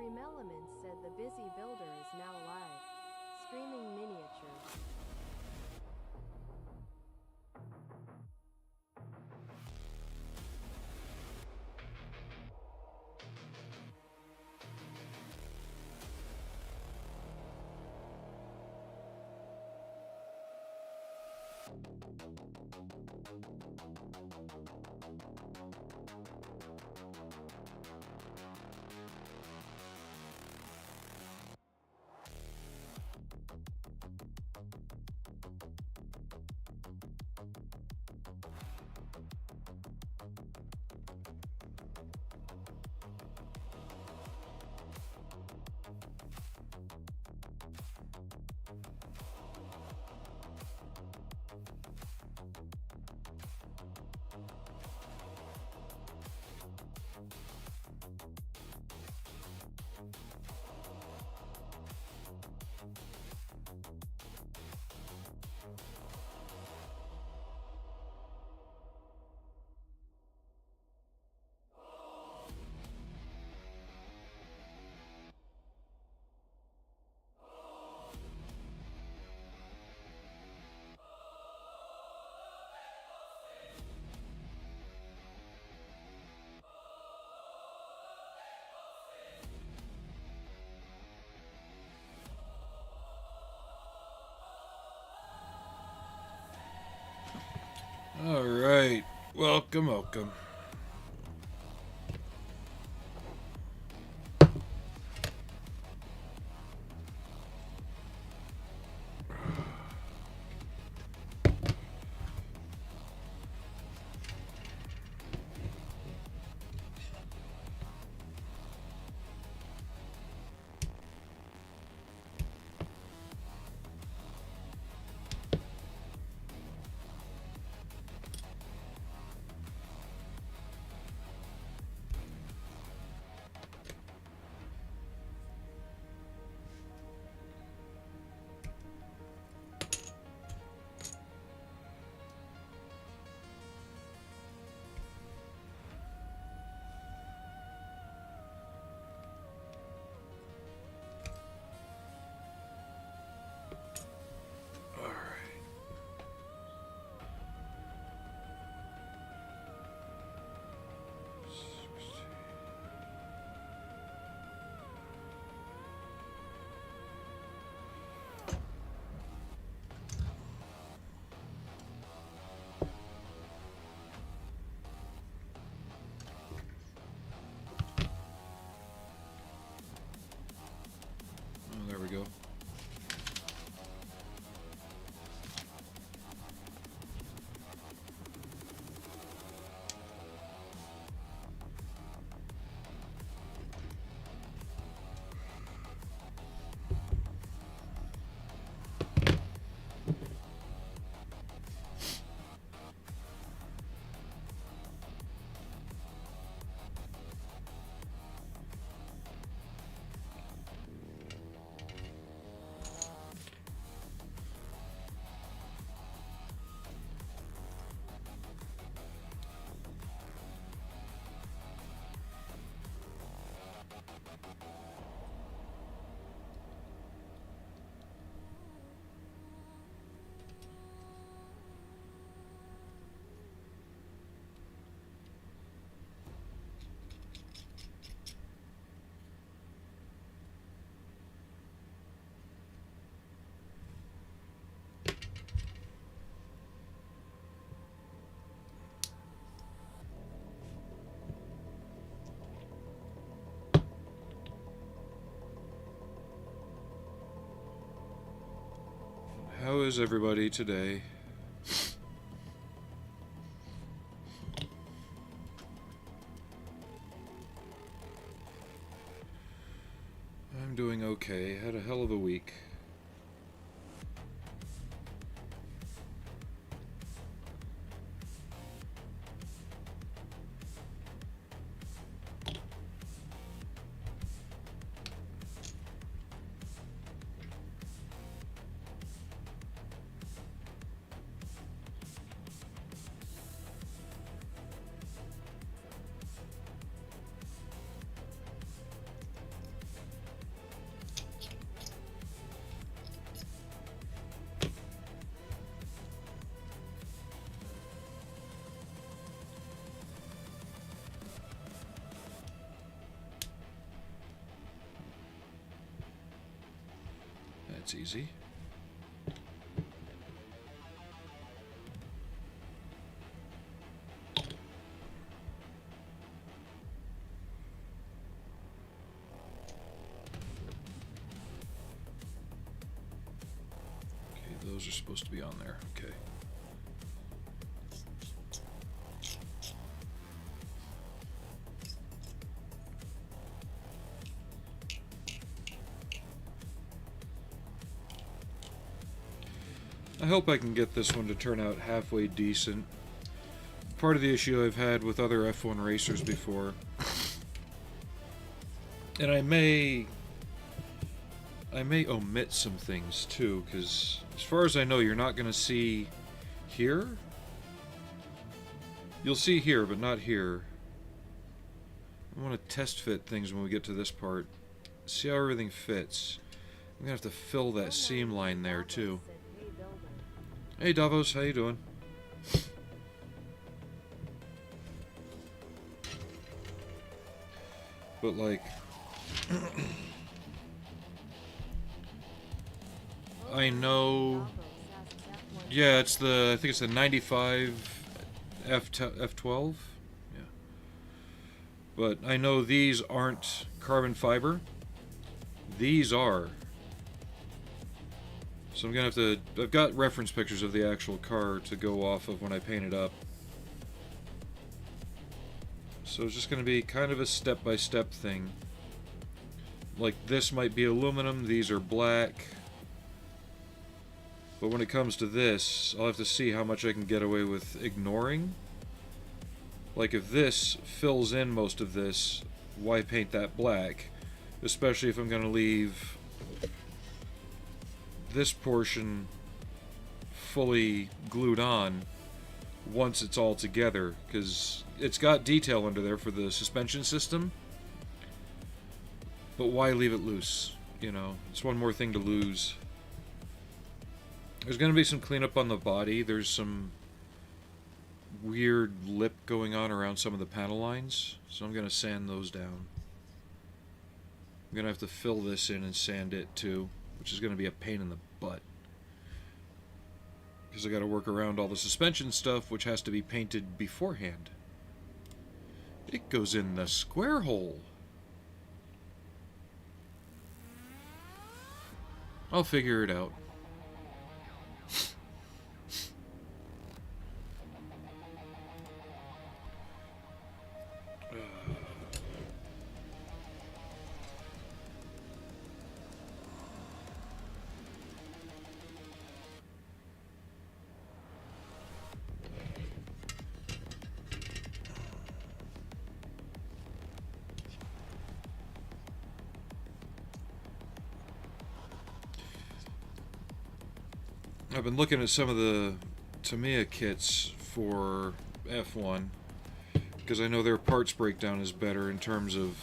Streamelements said the busy builder is now live. Streaming miniatures. All right, welcome. Oh, there we go. How is everybody today? I'm doing okay. Had a hell of a week. That's easy. Okay, those are supposed to be on there. Okay. I hope I can get this one to turn out halfway decent. Part of the issue I've had with other F1 racers before, and I may omit some things too, because as far as I know, you're not going to see here. You'll see here, but not here. I want to test fit things when we get to this part. See how everything fits. I'm going to have to fill that seam line there too. Hey Davos, how you doing? But like, I know, yeah, it's the, I think it's the 95 F12, yeah. But I know these aren't carbon fiber. These are. So I'm gonna have to, I've got reference pictures of the actual car to go off of when I paint it up. So it's just gonna be kind of a step-by-step thing. Like this might be aluminum, these are black. But when it comes to this, I'll have to see how much I can get away with ignoring. Like if this fills in most of this, why paint that black? Especially if I'm gonna leave this portion fully glued on once it's all together, because it's got detail under there for the suspension system, but why leave it loose? You know, it's one more thing to lose. There's going to be some cleanup on the body. There's some weird lip going on around some of the panel lines, so I'm going to sand those down. I'm going to have to fill this in and sand it too, which is going to be a pain in the butt. Because I got to work around all the suspension stuff, which has to be painted beforehand. It goes in the square hole. I'll figure it out. I've been looking at some of the Tamiya kits for F1 because I know their parts breakdown is better in terms of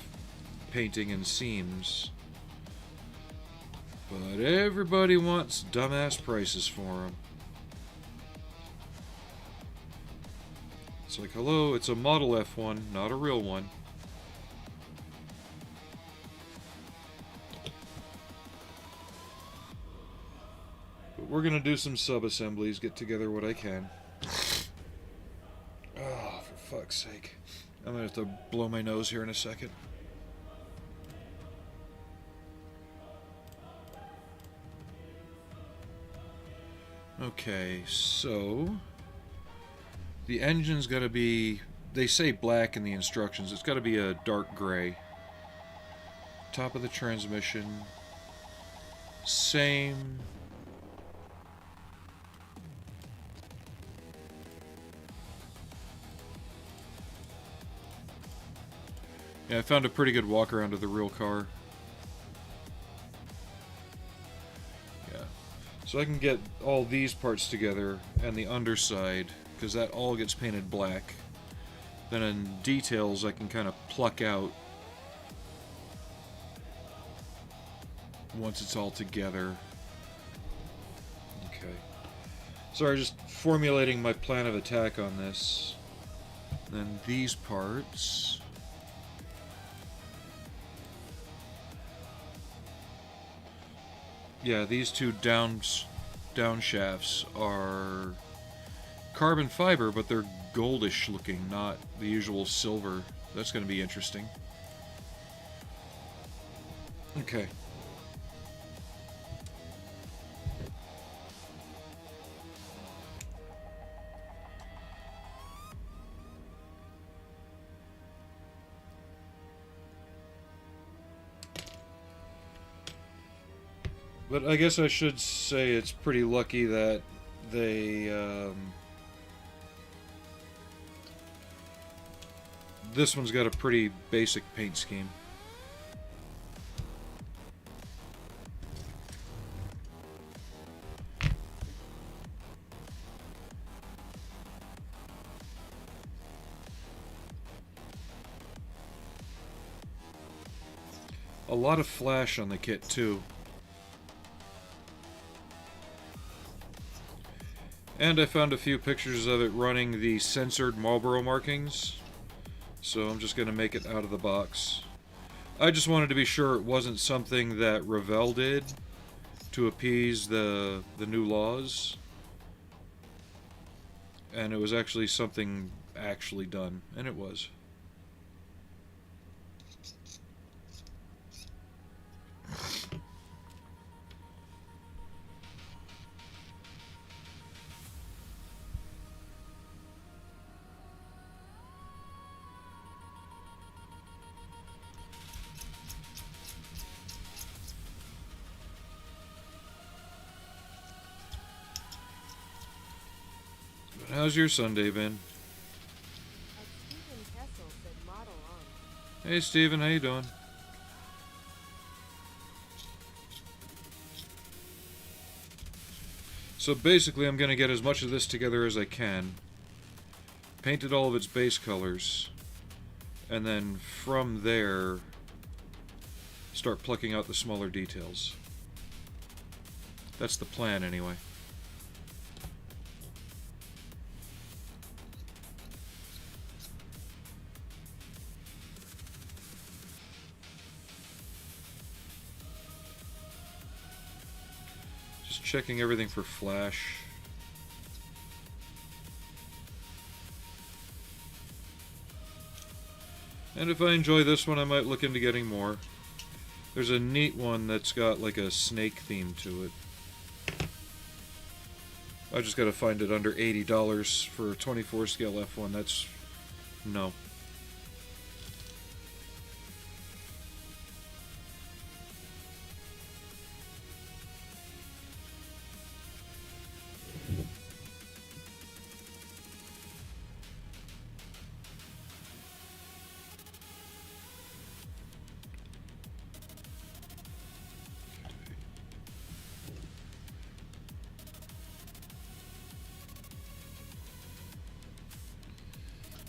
painting and seams, but everybody wants dumbass prices for them. It's like, hello, it's a model F1, not a real one. We're gonna do some sub-assemblies, get together what I can. Oh, for fuck's sake. I'm gonna have to blow my nose here in a second. Okay, so the engine's gotta be, they say black in the instructions, it's gotta be a dark gray. Top of the transmission, same. Yeah, I found a pretty good walk around of the real car. Yeah. So I can get all these parts together and the underside, because that all gets painted black. Then in details I can kind of pluck out once it's all together. Okay. Sorry, just formulating my plan of attack on this. Then these parts. Yeah, these two down shafts are carbon fiber, but they're goldish looking, not the usual silver. That's going to be interesting. Okay. But I guess I should say it's pretty lucky that they this one's got a pretty basic paint scheme. A lot of flash on the kit too. And I found a few pictures of it running the censored Marlboro markings. So I'm just going to make it out of the box. I just wanted to be sure it wasn't something that Revell did to appease the new laws. And it was actually something actually done. And it was. How's your Sunday been? Hey Steven, how you doing? So basically I'm going to get as much of this together as I can. Painted all of its base colors. And then from there, start plucking out the smaller details. That's the plan anyway. Checking everything for flash. And if I enjoy this one, I might look into getting more. There's a neat one that's got like a snake theme to it. I just gotta find it under $80 for a 24 scale F1. That's... no.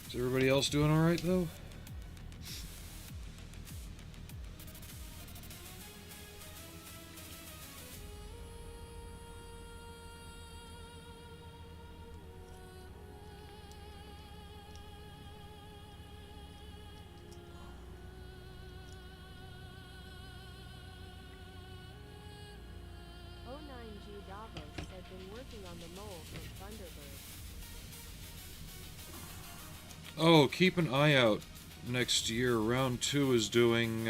Is everybody else doing alright, though? Oh, keep an eye out next year. Round 2 is doing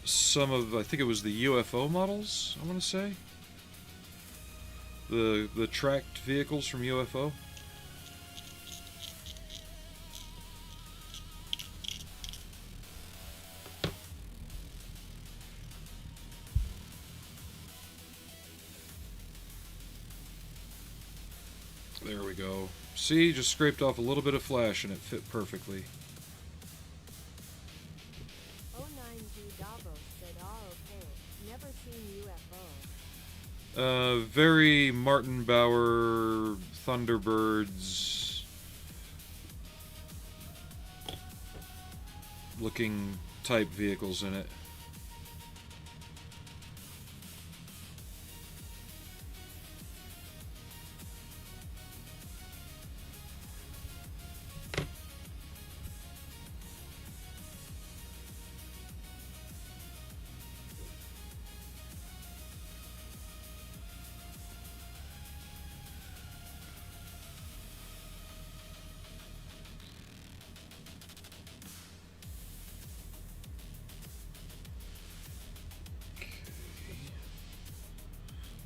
some of, I think it was the UFO models, I want to say. The tracked vehicles from UFO. There we go. See, just scraped off a little bit of flash and it fit perfectly. Very Martin Bauer, Thunderbirds looking type vehicles in it.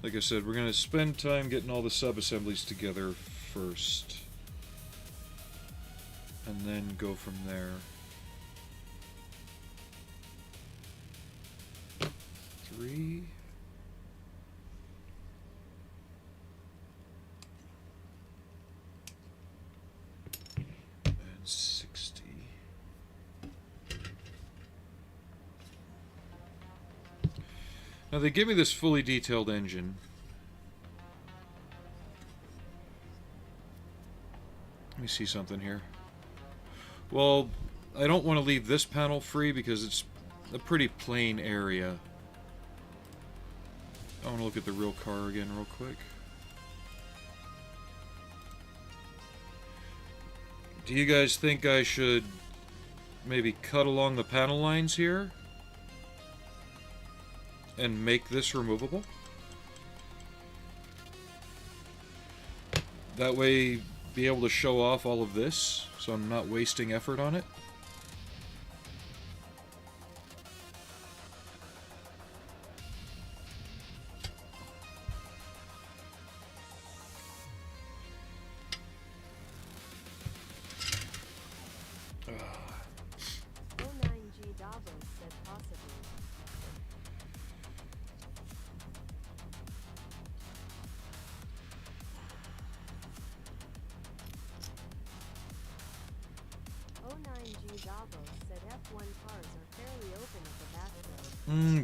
Like I said, we're going to spend time getting all the sub-assemblies together first. And then go from there. 3. And 60. Now they give me this fully detailed engine. Let me see something here. Well, I don't want to leave this panel free because it's a pretty plain area. I want to look at the real car again real quick. Do you guys think I should maybe cut along the panel lines here and make this removable? That way, be able to show off all of this, so I'm not wasting effort on it.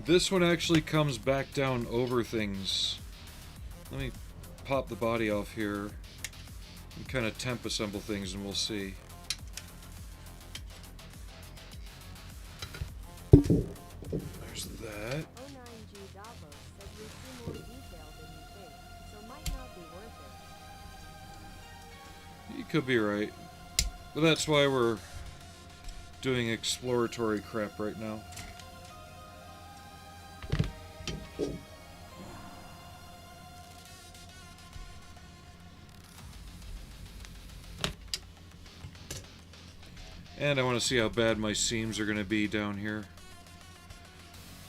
This one actually comes back down over things. Let me pop the body off here and kind of temp assemble things and we'll see. There's that. You could be right. But that's why we're doing exploratory crap right now. And I want to see how bad my seams are going to be down here.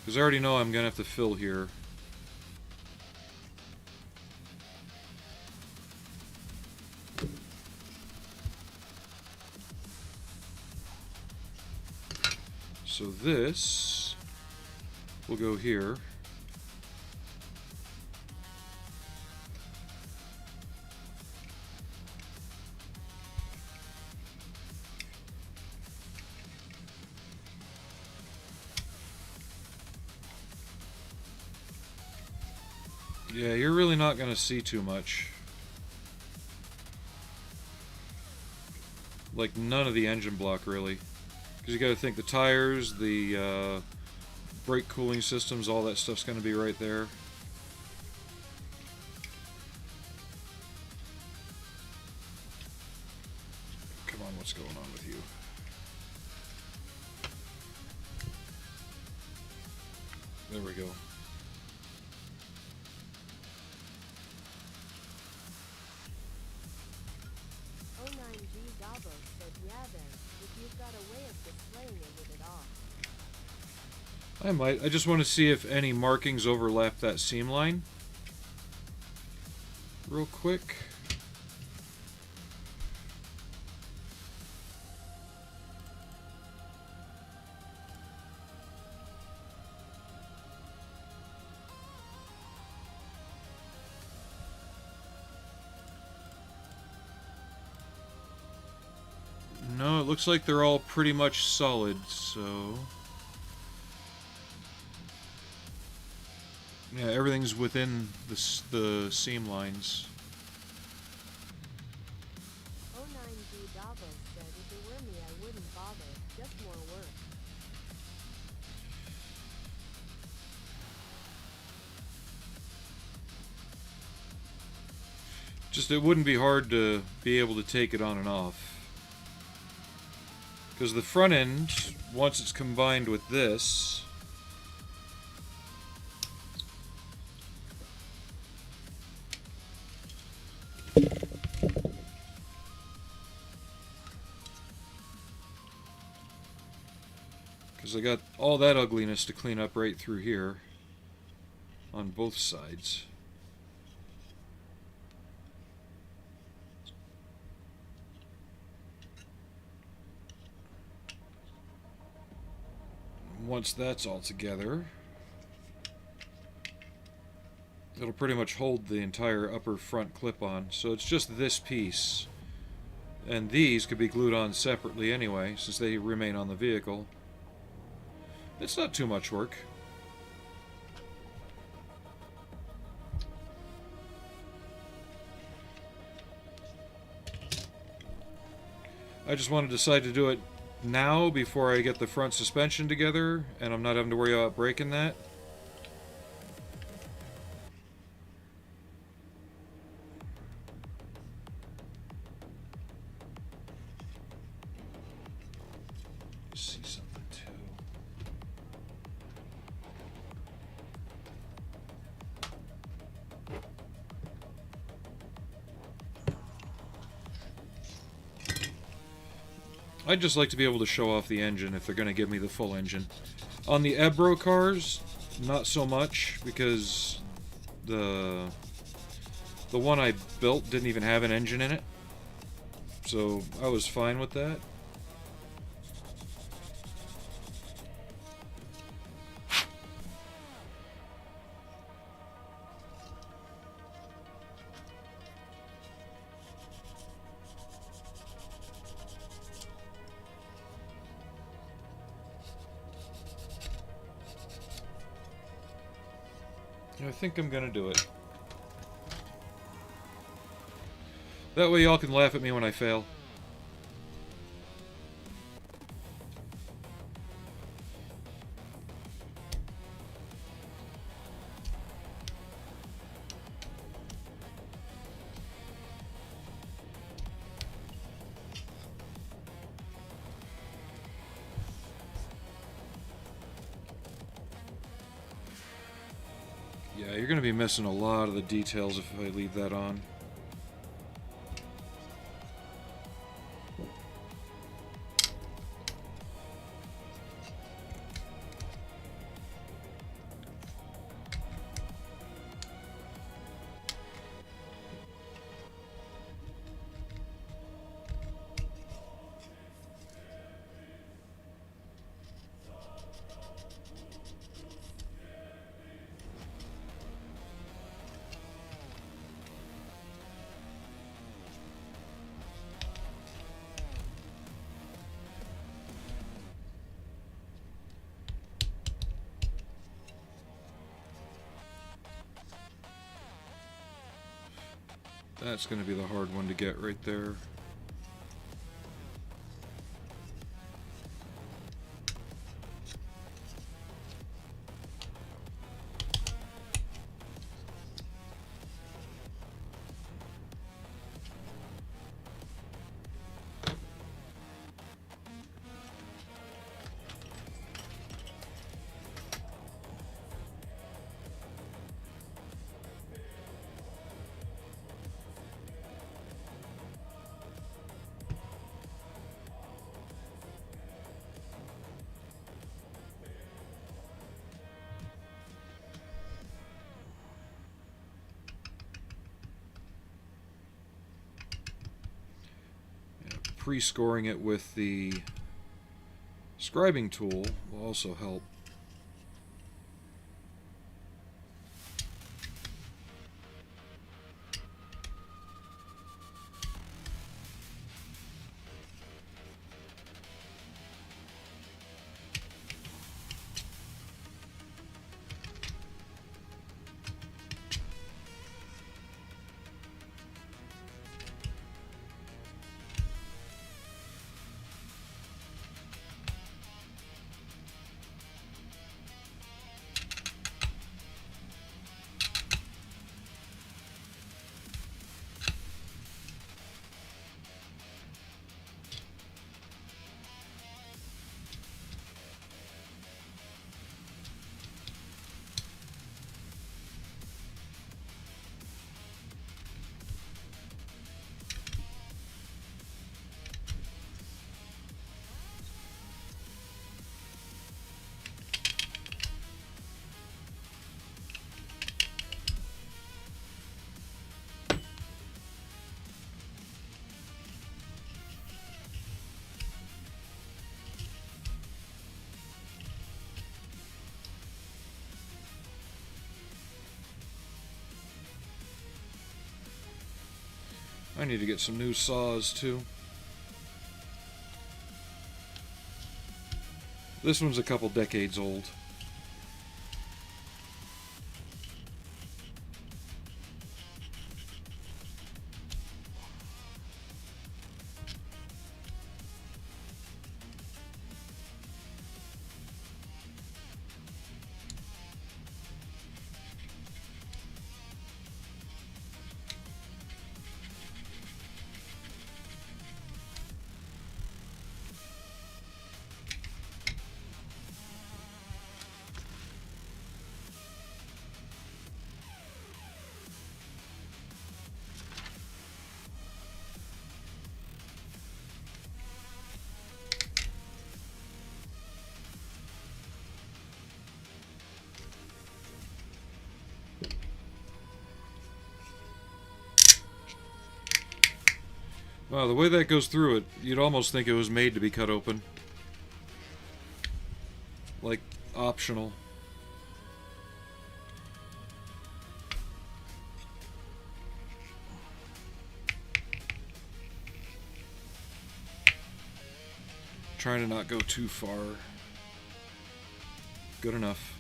Because I already know I'm going to have to fill here. So this will go here. Yeah, you're really not going to see too much. Like, none of the engine block, really. Because you got to think the tires, the brake cooling systems, all that stuff's going to be right there. Come on, what's going on with you? There we go. I might. I just want to see if any markings overlap that seam line. Real quick. No, it looks like they're all pretty much solid, so... Yeah, everything's within the seam lines. Just, it wouldn't be hard to be able to take it on and off. Because the front end, once it's combined with this... Because I got all that ugliness to clean up right through here. On both sides. Once that's all together, it'll pretty much hold the entire upper front clip-on. So it's just this piece. And these could be glued on separately anyway, since they remain on the vehicle. It's not too much work. I just want to decide to do it now before I get the front suspension together, and I'm not having to worry about breaking that. See something too. I'd just like to be able to show off the engine if they're going to give me the full engine. On the Ebro cars, not so much, because the one I built didn't even have an engine in it. So I was fine with that. I think I'm gonna do it. That way y'all can laugh at me when I fail. Yeah, you're going to be missing a lot of the details if I leave that on. That's going to be the hard one to get right there. Pre-scoring it with the scribing tool will also help. I need to get some new saws too. This one's a couple decades old. Wow, the way that goes through it, you'd almost think it was made to be cut open. Like, optional. Trying to not go too far. Good enough.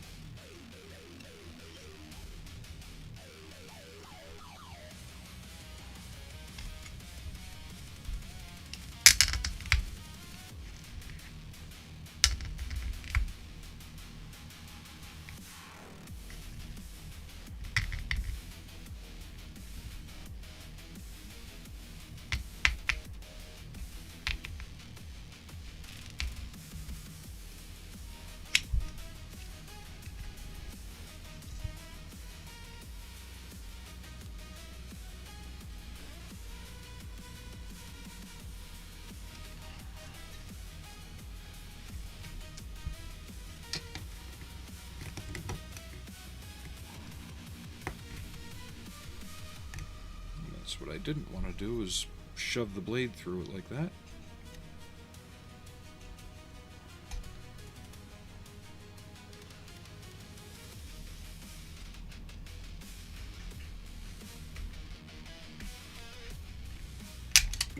What I didn't want to do is shove the blade through it like that.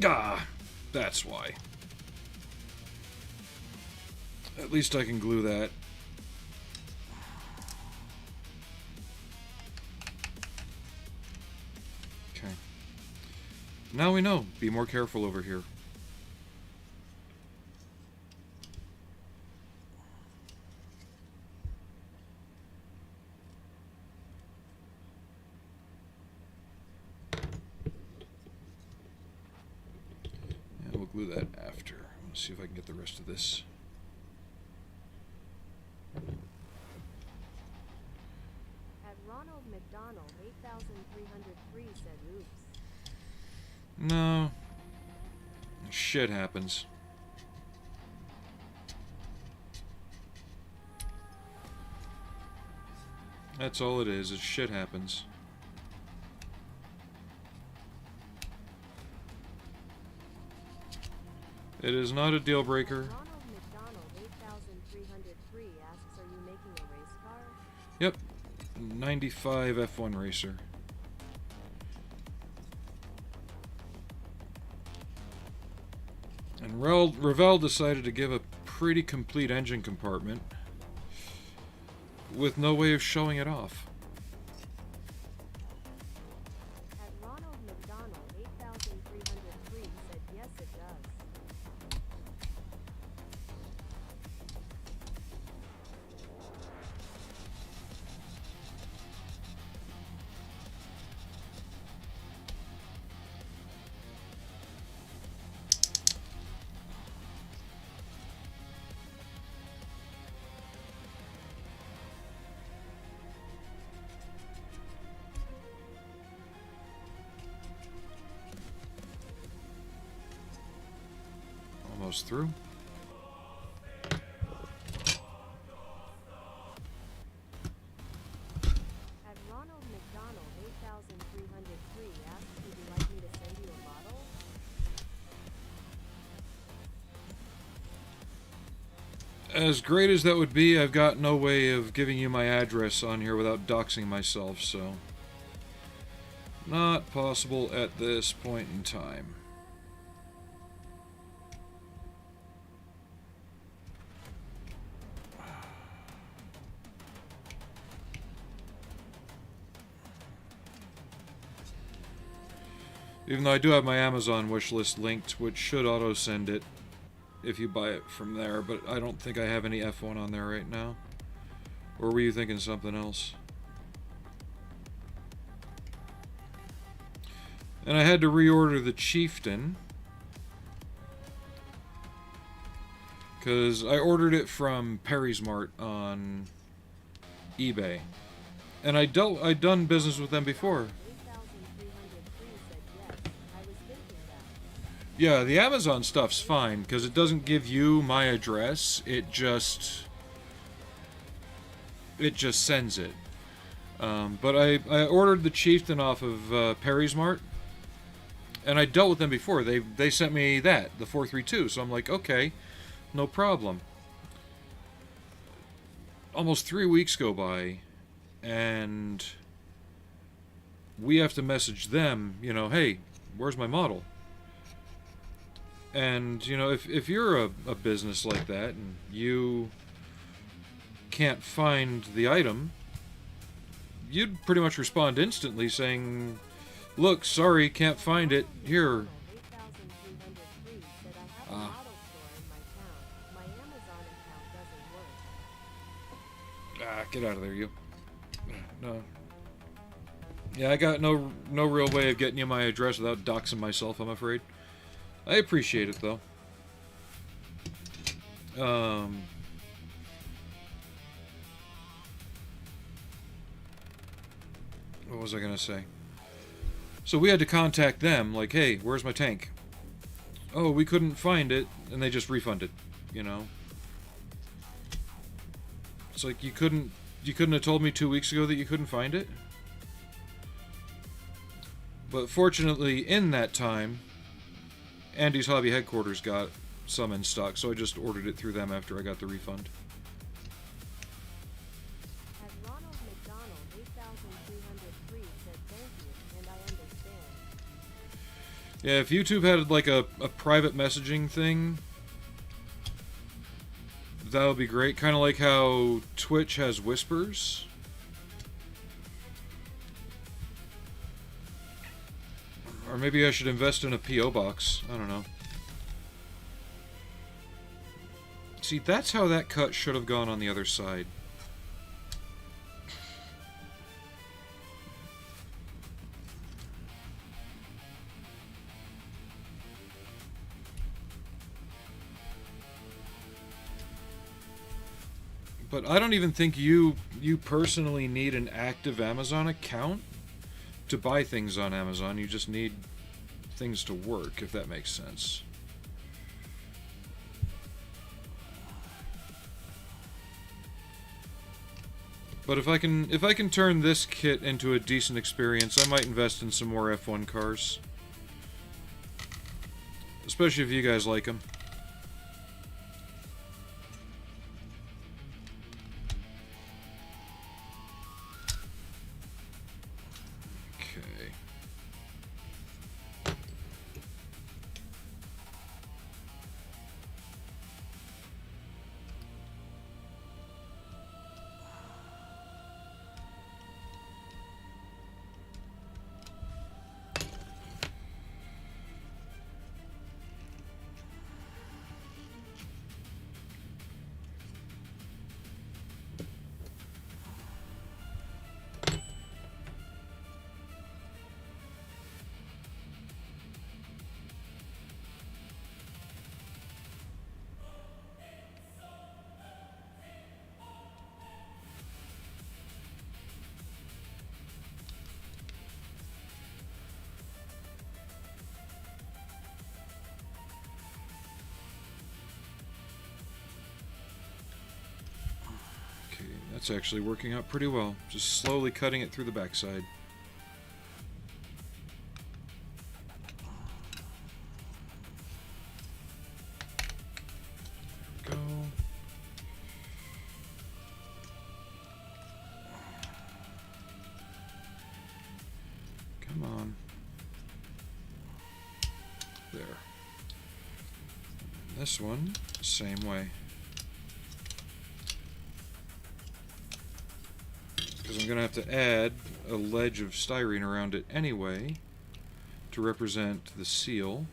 Ah, that's why. At least I can glue that. Okay. Now we know. Be more careful over here. Yeah, we'll glue that after. Let's see if I can get the rest of this. At Ronald McDonald, 8,303 said oops. No. Shit happens. That's all it is shit happens. It is not a deal breaker. Ronald McDonald, 8,303 asks, are you making a race car? Yep. 95 F1 racer. And Ravel decided to give a pretty complete engine compartment with no way of showing it off. At Ronald McDonald, 8,303 said yes it does. Almost through. At Ronald McDonald, 8,303 asks, would you like me to send you a model? As great as that would be, I've got no way of giving you my address on here without doxing myself, so Not possible at this point in time. Even though I do have my Amazon wishlist linked, which should auto-send it if you buy it from there, but I don't think I have any F1 on there right now. Or were you thinking something else? And I had to reorder the Chieftain, because I ordered it from Perry's Mart on eBay. And I'd done business with them before. 8303 said yes. I was thinking that. Yeah, the Amazon stuff's fine, because it doesn't give you my address, it just sends it. But I ordered the Chieftain off of Perry's Mart, and I dealt with them before. They sent me that, the 432, so I'm like, okay, no problem. Almost 3 weeks go by, and we have to message them, you know, hey, where's my model? And, you know, if you're a business like that, and you can't find the item, you'd pretty much respond instantly saying, look, sorry, can't find it. Here. 8303 said I have a model store in my town. My Amazon account doesn't work. Get out of there, you. No. Yeah, I got no real way of getting you my address without doxing myself, I'm afraid. I appreciate it, though. What was I gonna say? So we had to contact them, like, hey, where's my tank? Oh, we couldn't find it, and they just refunded, you know? It's like, you couldn't have told me 2 weeks ago that you couldn't find it? But fortunately, in that time, Andy's Hobby Headquarters got some in stock, so I just ordered it through them after I got the refund. As Ronald McDonald 8303 said thank you, and I understand. Yeah, if YouTube had like a private messaging thing, that would be great. Kind of like how Twitch has whispers. Or maybe I should invest in a P.O. box. I don't know. See, that's how that cut should have gone on the other side. But I don't even think you personally need an active Amazon account to buy things on Amazon. You just need things to work, if that makes sense. But if I can turn this kit into a decent experience, I might invest in some more F1 cars. Especially if you guys like them. Okay. That's actually working out pretty well. Just slowly cutting it through the backside. There we go. Come on. This one, same way. Because I'm going to have to add a ledge of styrene around it anyway to represent the seal.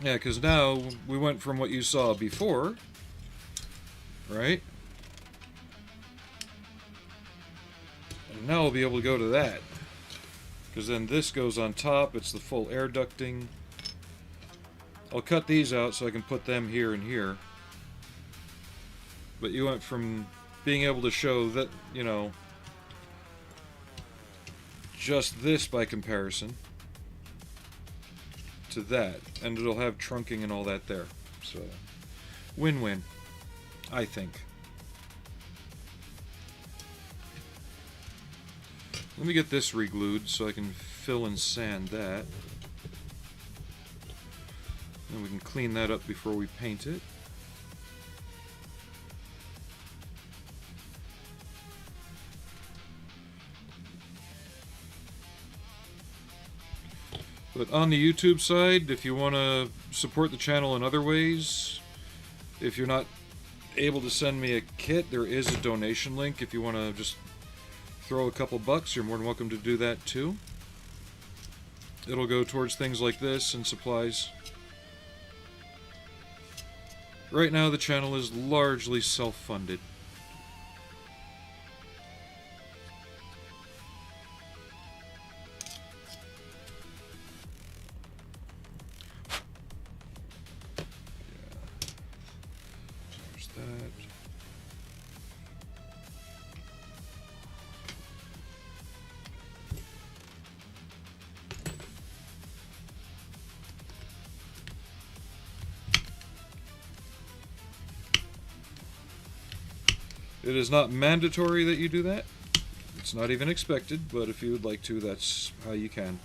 Yeah, because now we went from what you saw before, right? And now we'll be able to go to that. Because then this goes on top, it's the full air ducting. I'll cut these out so I can put them here and here. But you went from being able to show that, you know, just this by comparison to that, and it'll have trunking and all that there. So, win-win, I think. Let me get this re-glued so I can fill and sand that. And we can clean that up before we paint it. But on the YouTube side, if you want to support the channel in other ways, if you're not able to send me a kit, there is a donation link. If you want to just throw a couple bucks, you're more than welcome to do that too. It'll go towards things like this and supplies. Right now the channel is largely self-funded. It is not mandatory that you do that. It's not even expected, but if you would like to, that's how you can.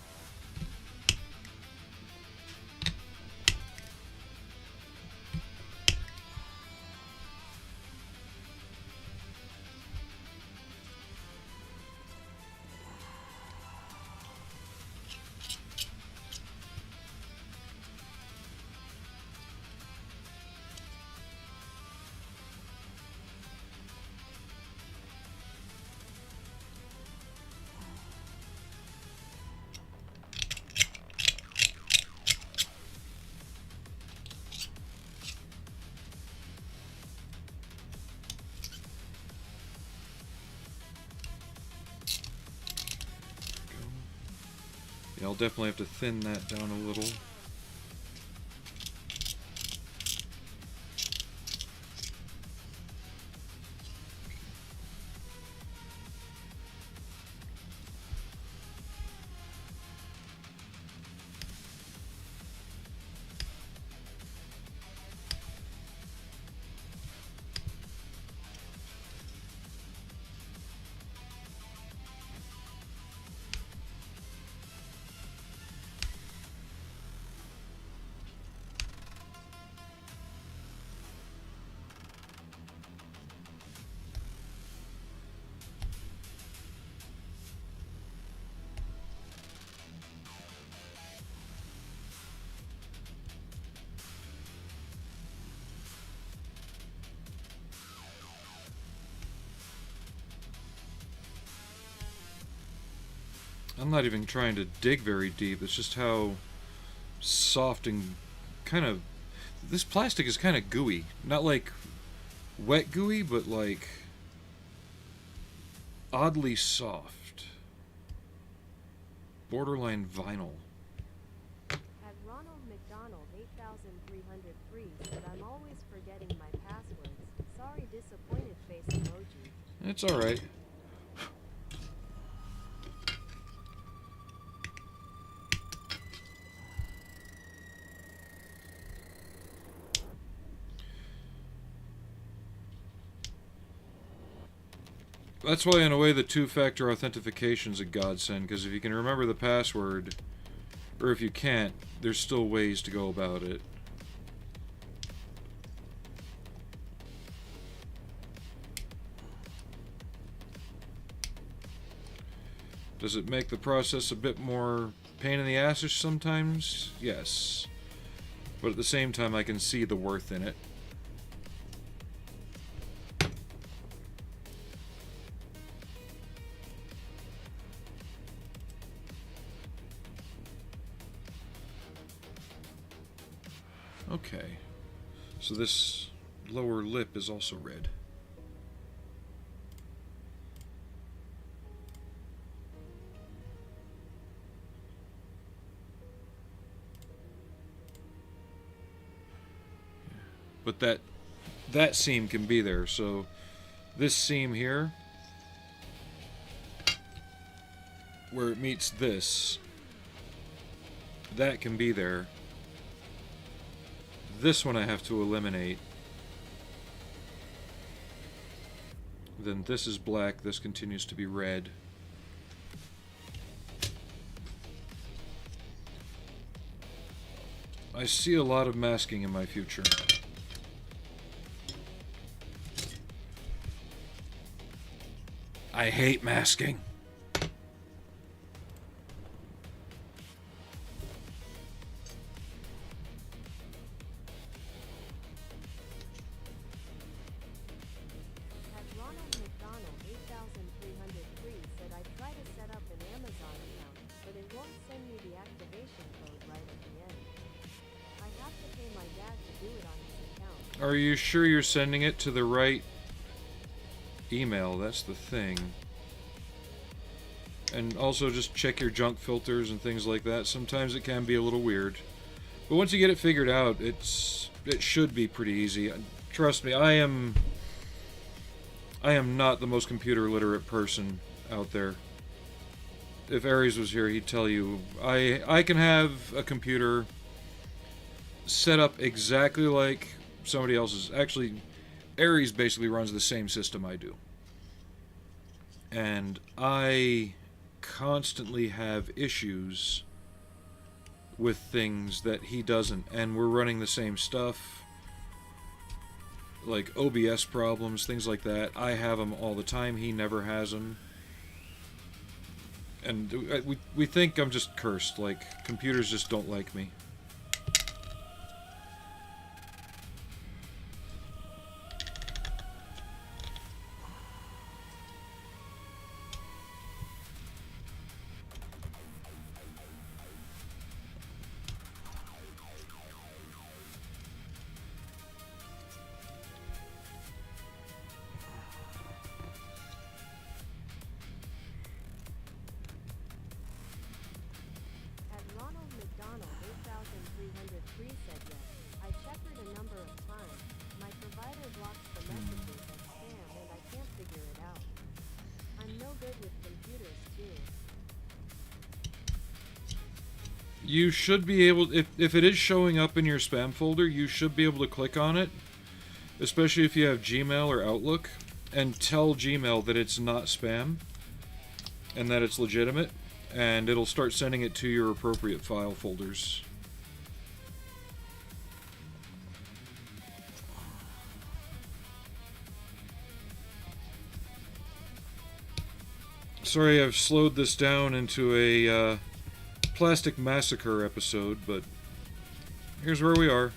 Yeah, I'll definitely have to thin that down a little. I'm not even trying to dig very deep, it's just how soft and kind of... This plastic is kind of gooey. Not like wet gooey, but like oddly soft. Borderline vinyl. At Ronald McDonald 8303 said I'm always forgetting my passwords. Sorry, disappointed face emoji. It's alright. That's why, in a way, the two-factor authentication's a godsend, because if you can remember the password, or if you can't, there's still ways to go about it. Does it make the process a bit more pain in the ass sometimes? Yes. But at the same time, I can see the worth in it. Okay. So this lower lip is also red. But that seam can be there. So this seam here, where it meets this, that can be there. This one I have to eliminate. Then this is black, this continues to be red. I see a lot of masking in my future. I hate masking. Are you sure you're sending it to the right email? That's the thing. And also just check your junk filters and things like that. Sometimes it can be a little weird. But once you get it figured out, it should be pretty easy. Trust me, I am not the most computer literate person out there. If Aries was here, he'd tell you I can have a computer set up exactly like somebody else's. Actually, Aries basically runs the same system I do. And I constantly have issues with things that he doesn't, and we're running the same stuff, like OBS problems, things like that. I have them all the time, he never has them. And we think I'm just cursed, like computers just don't like me. You should be able, if it is showing up in your spam folder, you should be able to click on it, especially if you have Gmail or Outlook, and tell Gmail that it's not spam and that it's legitimate, and it'll start sending it to your appropriate file folders. Sorry I've slowed this down into a Plastic Massacre episode, but here's where we are.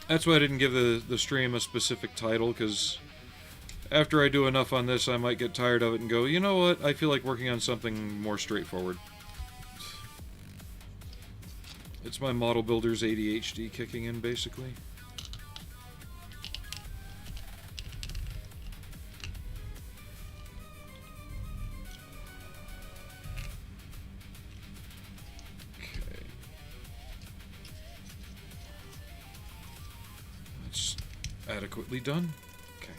That's why I didn't give the stream a specific title, because after I do enough on this, I might get tired of it and go, you know what, I feel like working on something more straightforward. It's my model builder's ADHD kicking in, basically. Adequately done. Okay.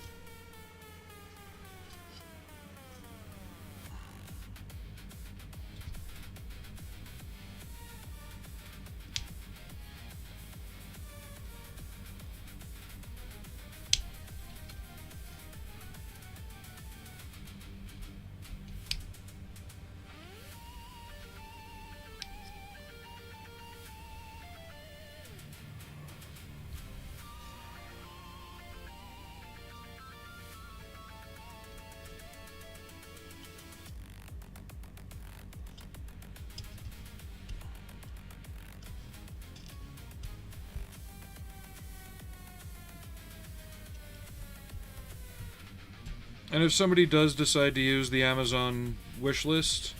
And if somebody does decide to use the Amazon wish list,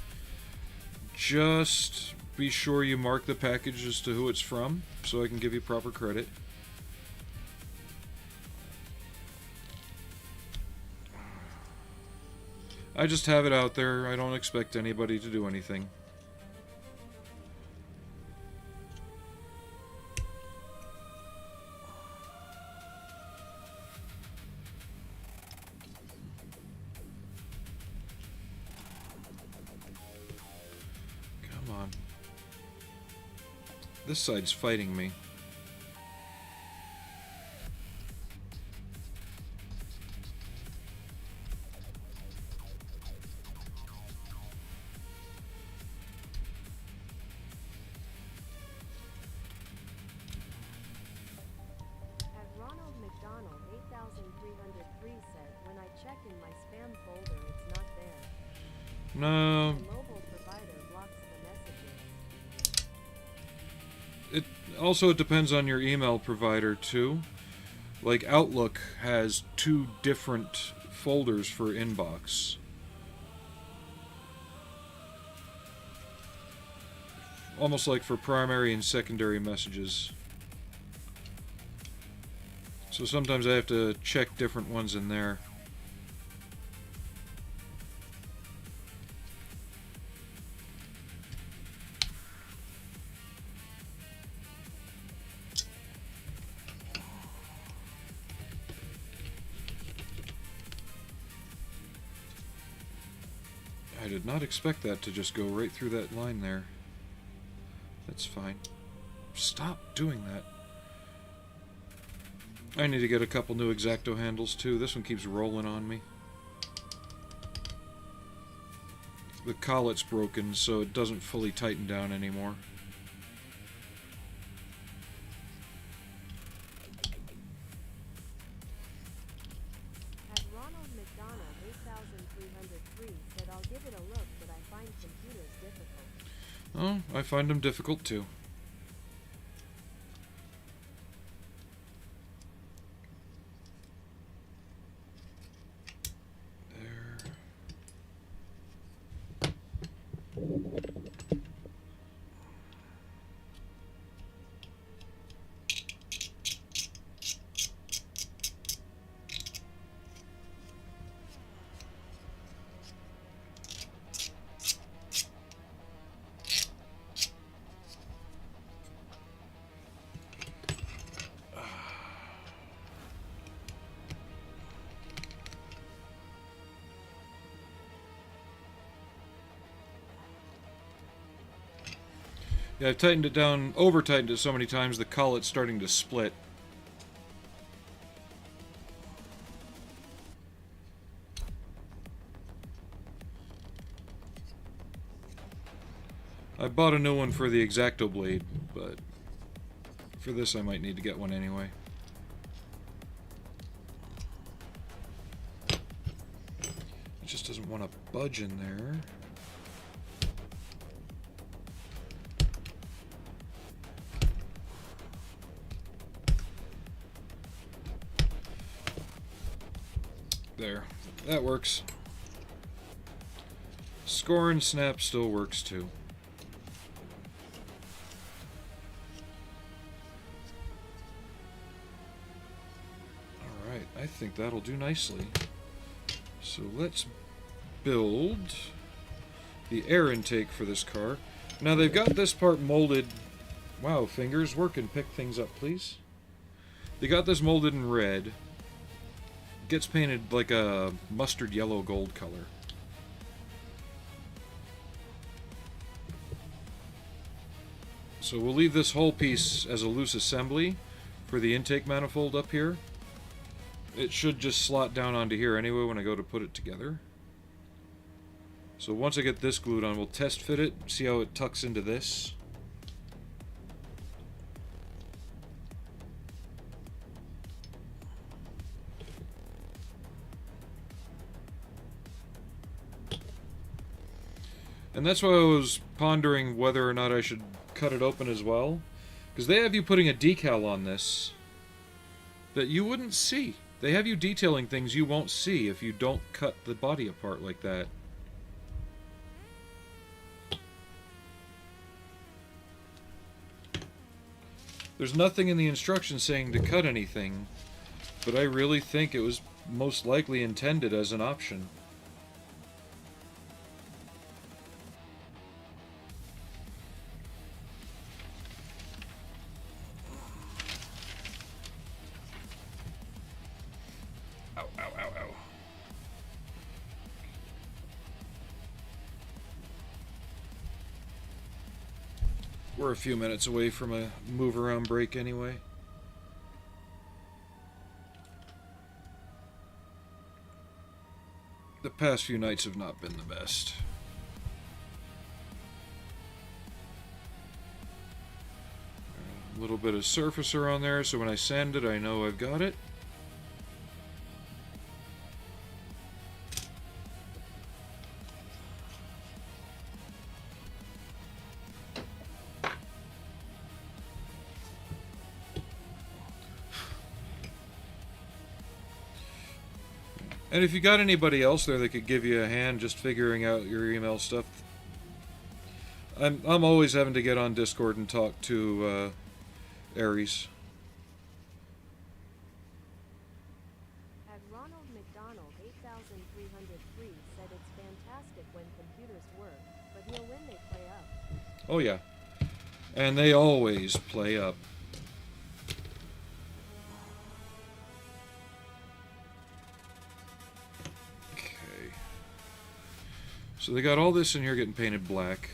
just be sure you mark the package as to who it's from, so I can give you proper credit. I just have it out there. I don't expect anybody to do anything. Come on. This side's fighting me. No. It also depends on your email provider too. Like Outlook has 2 different folders for inbox. Almost like for primary and secondary messages. So sometimes I have to check different ones in there. I did not expect that to just go right through that line there. That's fine. Stop doing that. I need to get a couple new X-Acto handles too. This one keeps rolling on me. The collet's broken, so it doesn't fully tighten down anymore. Oh, I find them difficult too. Yeah, I've tightened it down, over-tightened it so many times the collet's starting to split. I bought a new one for the X-Acto blade, but for this I might need to get one anyway. It just doesn't want to budge in there. There. That works. Score and snap still works too. Alright, I think that'll do nicely. So let's build the air intake for this car. Now they've got this part molded. Wow, fingers, work and pick things up, please. They got this molded in red. Gets painted like a mustard yellow gold color. So we'll leave this whole piece as a loose assembly for the intake manifold up here. It should just slot down onto here anyway when I go to put it together. So once I get this glued on, we'll test fit it, see how it tucks into this. And that's why I was pondering whether or not I should cut it open as well. Because they have you putting a decal on this that you wouldn't see. They have you detailing things you won't see if you don't cut the body apart like that. There's nothing in the instructions saying to cut anything, but I really think it was most likely intended as an option. Ow, ow, ow, ow. We're a few minutes away from a move around break anyway. The past few nights have not been the best. A little bit of surfacer on there, so when I sand it, I know I've got it. And if you got anybody else there that could give you a hand just figuring out your email stuff, I'm always having to get on Discord and talk to Aries. At Ronald McDonald 8303 said it's fantastic when computers work, but he'll win they play up. Oh yeah. And they always play up. So they got all this in here getting painted black.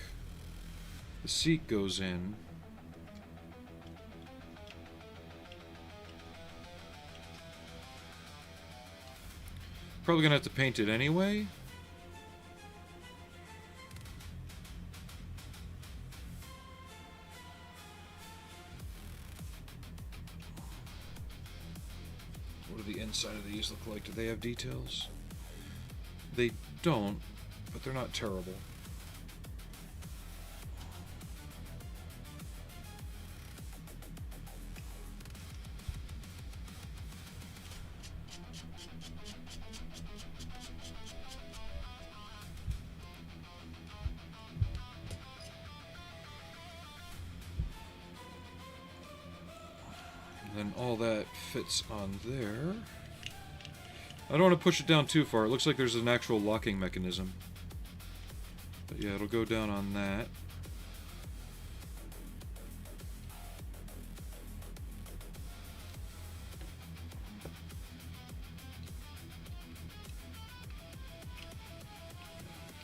The seat goes in. Probably gonna have to paint it anyway. What do the inside of these look like? Do they have details? They don't. But they're not terrible. And then all that fits on there. I don't want to push it down too far. It looks like there's an actual locking mechanism. But yeah, it'll go down on that.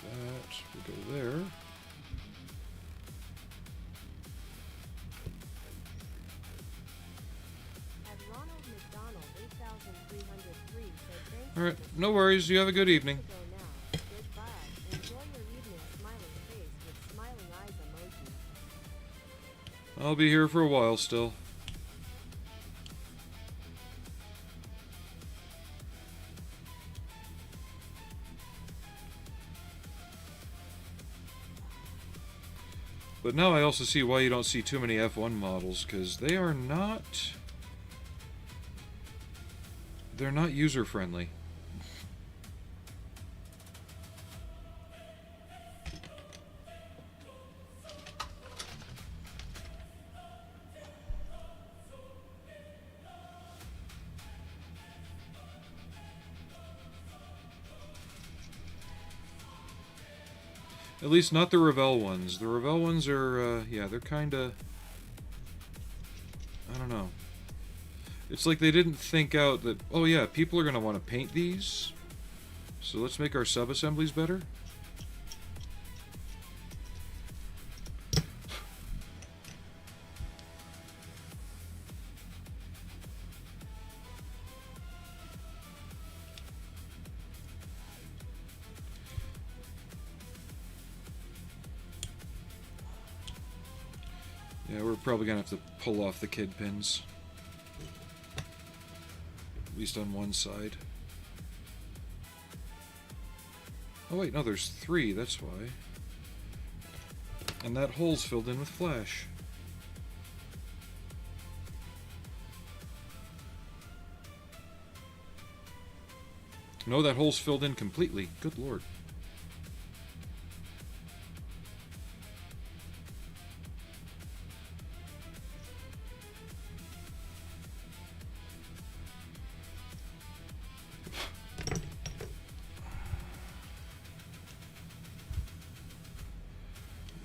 That will go there. At Ronald McDonald 8303 said thanks. Alright, no worries. You have a good evening. I'll be here for a while still. But now I also see why you don't see too many F1 models, because they are not... They're not user-friendly. At least not the Revell ones. The Revell ones are, yeah, they're kinda... I don't know. It's like they didn't think out that, oh yeah, people are gonna want to paint these, so let's make our sub-assemblies better. Yeah, we're probably gonna have to pull off the kid pins. At least on one side. Oh wait, no, there's 3, that's why. And that hole's filled in with flash. No, that hole's filled in completely. Good lord.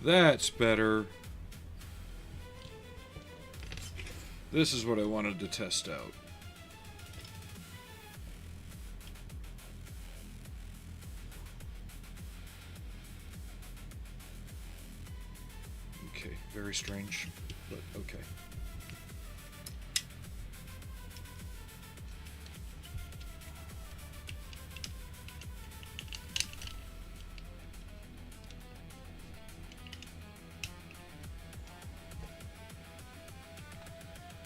That's better. This is what I wanted to test out. Okay, very strange, but okay.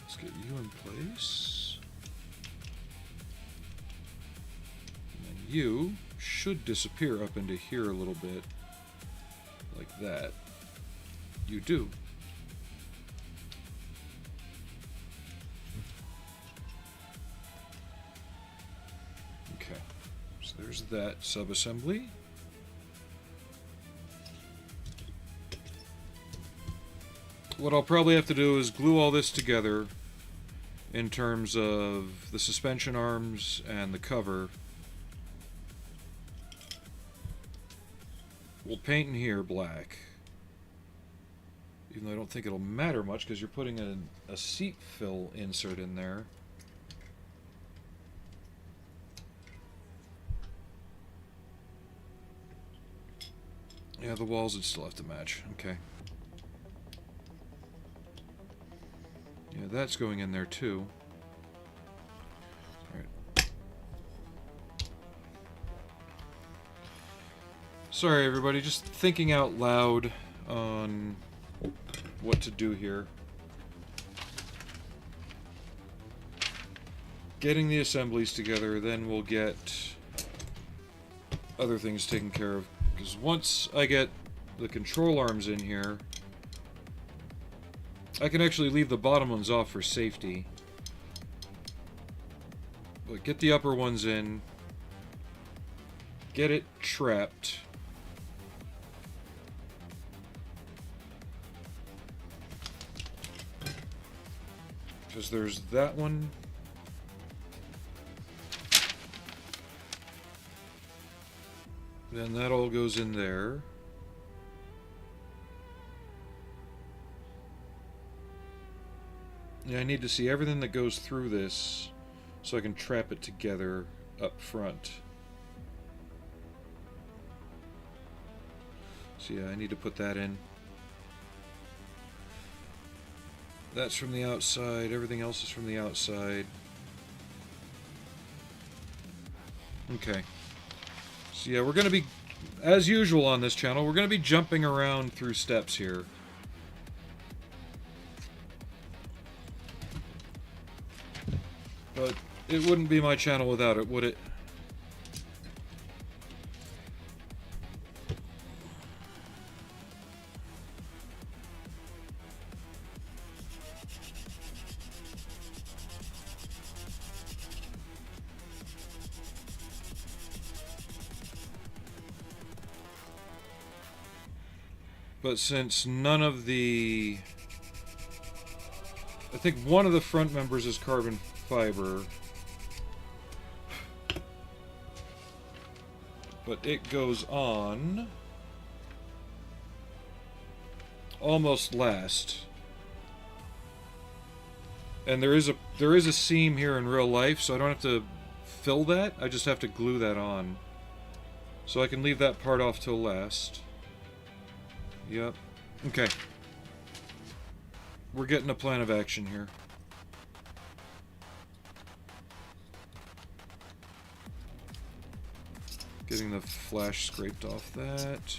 Let's get you in place. And then you should disappear up into here a little bit. Like that. You do. Okay. So there's that subassembly. What I'll probably have to do is glue all this together in terms of the suspension arms and the cover. We'll paint in here black. Even though I don't think it'll matter much because you're putting a seat fill insert in there. Yeah, the walls would still have to match. Okay. Yeah, that's going in there too. Alright. Sorry everybody, just thinking out loud on what to do here. Getting the assemblies together, then we'll get other things taken care of. Because once I get the control arms in here, I can actually leave the bottom ones off for safety. But get the upper ones in. Get it trapped. Because there's that one. Then that all goes in there. Yeah, I need to see everything that goes through this so I can trap it together up front. So yeah, I need to put that in. That's from the outside, everything else is from the outside. Okay. So yeah, we're going to be, as usual on this channel, we're going to be jumping around through steps here. But it wouldn't be my channel without it, would it? But since none of the... I think one of the front members is carbon fiber. But it goes on almost last. And there is a seam here in real life, so I don't have to fill that. I just have to glue that on. So I can leave that part off till last. Yep. Okay. We're getting a plan of action here. Getting the flash scraped off that.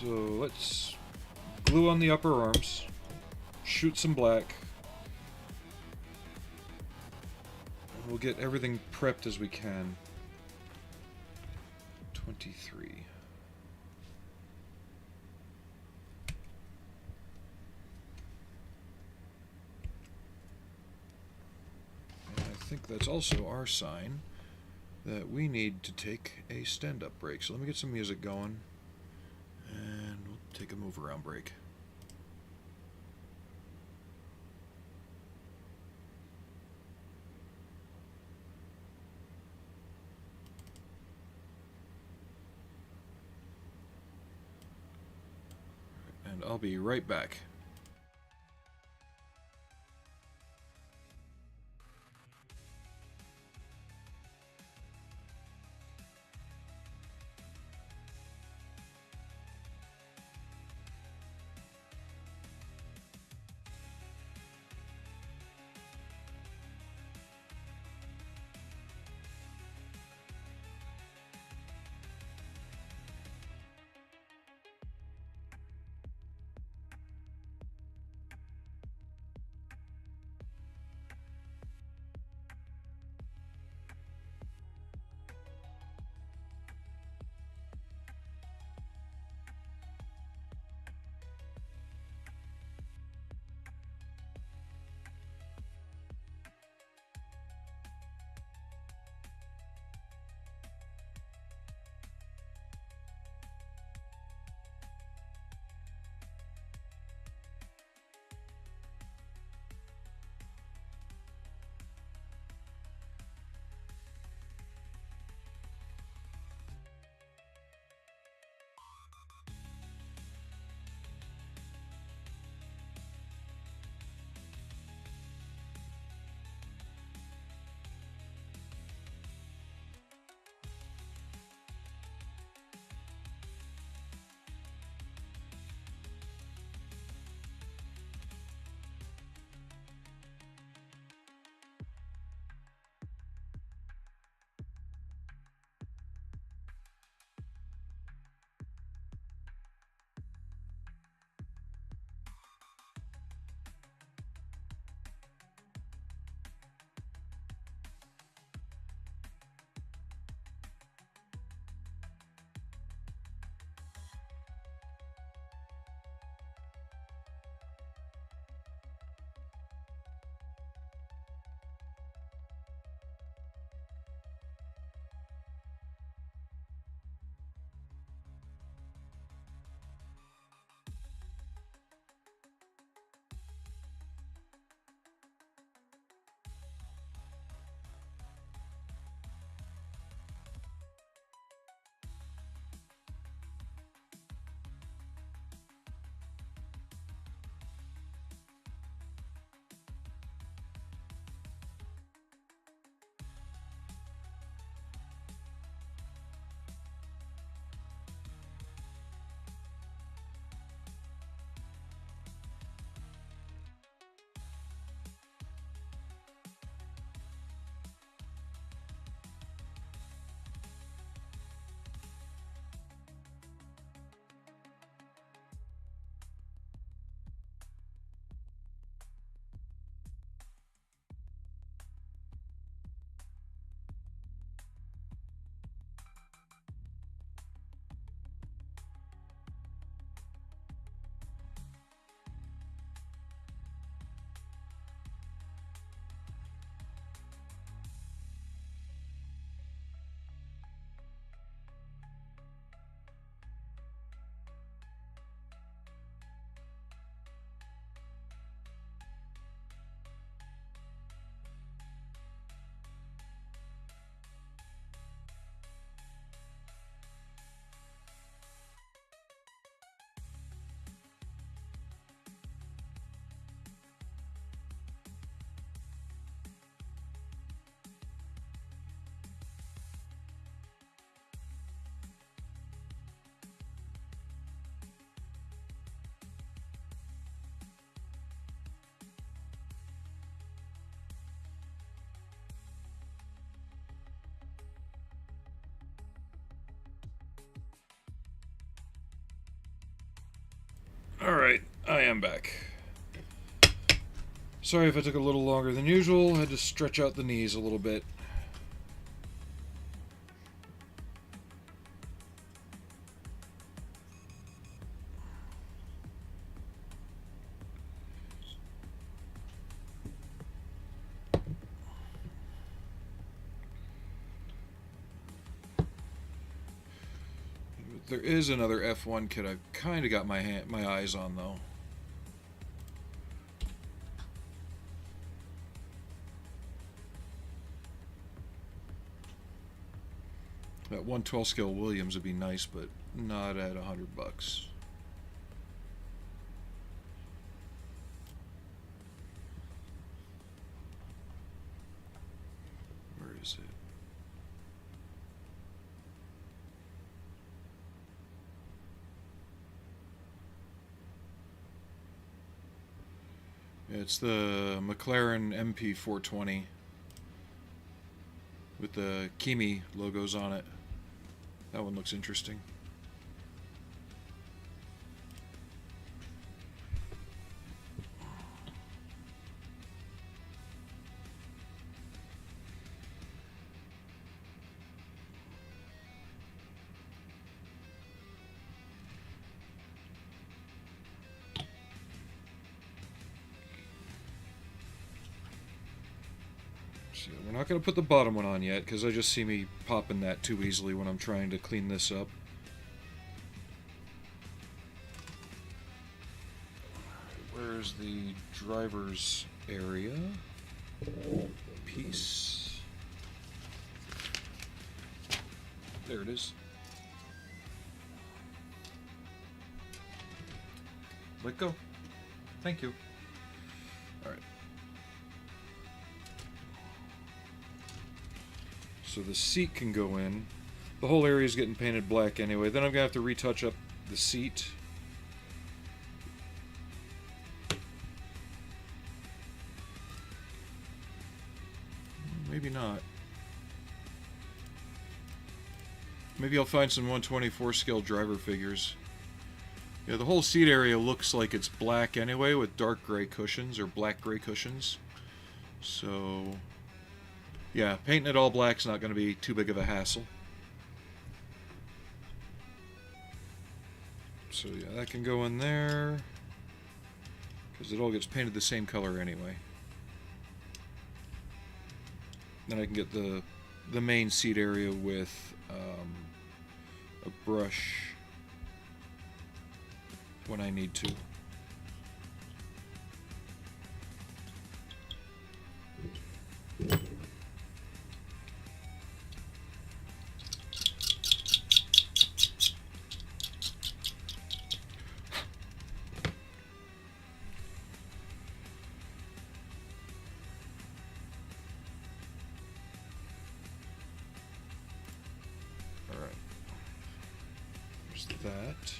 So let's glue on the upper arms, shoot some black, and we'll get everything prepped as we can. 23. And I think that's also our sign that we need to take a stand-up break. So let me get some music going, and we'll take a move-around break. And I'll be right back. I am back. Sorry if I took a little longer than usual. I had to stretch out the knees a little bit. There is another F1 kit I've kind of got my eyes on, though. That 112 scale Williams would be nice, but not at $100. Where is it? It's the McLaren MP420 with the Kimi logos on it. That one looks interesting. We're not going to put the bottom one on yet, because I just see me popping that too easily when I'm trying to clean this up. Where's the driver's area piece? There it is. Let go. Thank you. Alright. So the seat can go in. The whole area is getting painted black anyway. Then I'm going to have to retouch up the seat. Maybe not. Maybe I'll find some 124 scale driver figures. Yeah, the whole seat area looks like it's black anyway with dark gray cushions or black gray cushions. So yeah, painting it all black's not going to be too big of a hassle. So yeah, that can go in there, because it all gets painted the same color anyway. Then I can get the main seat area with a brush when I need to. That.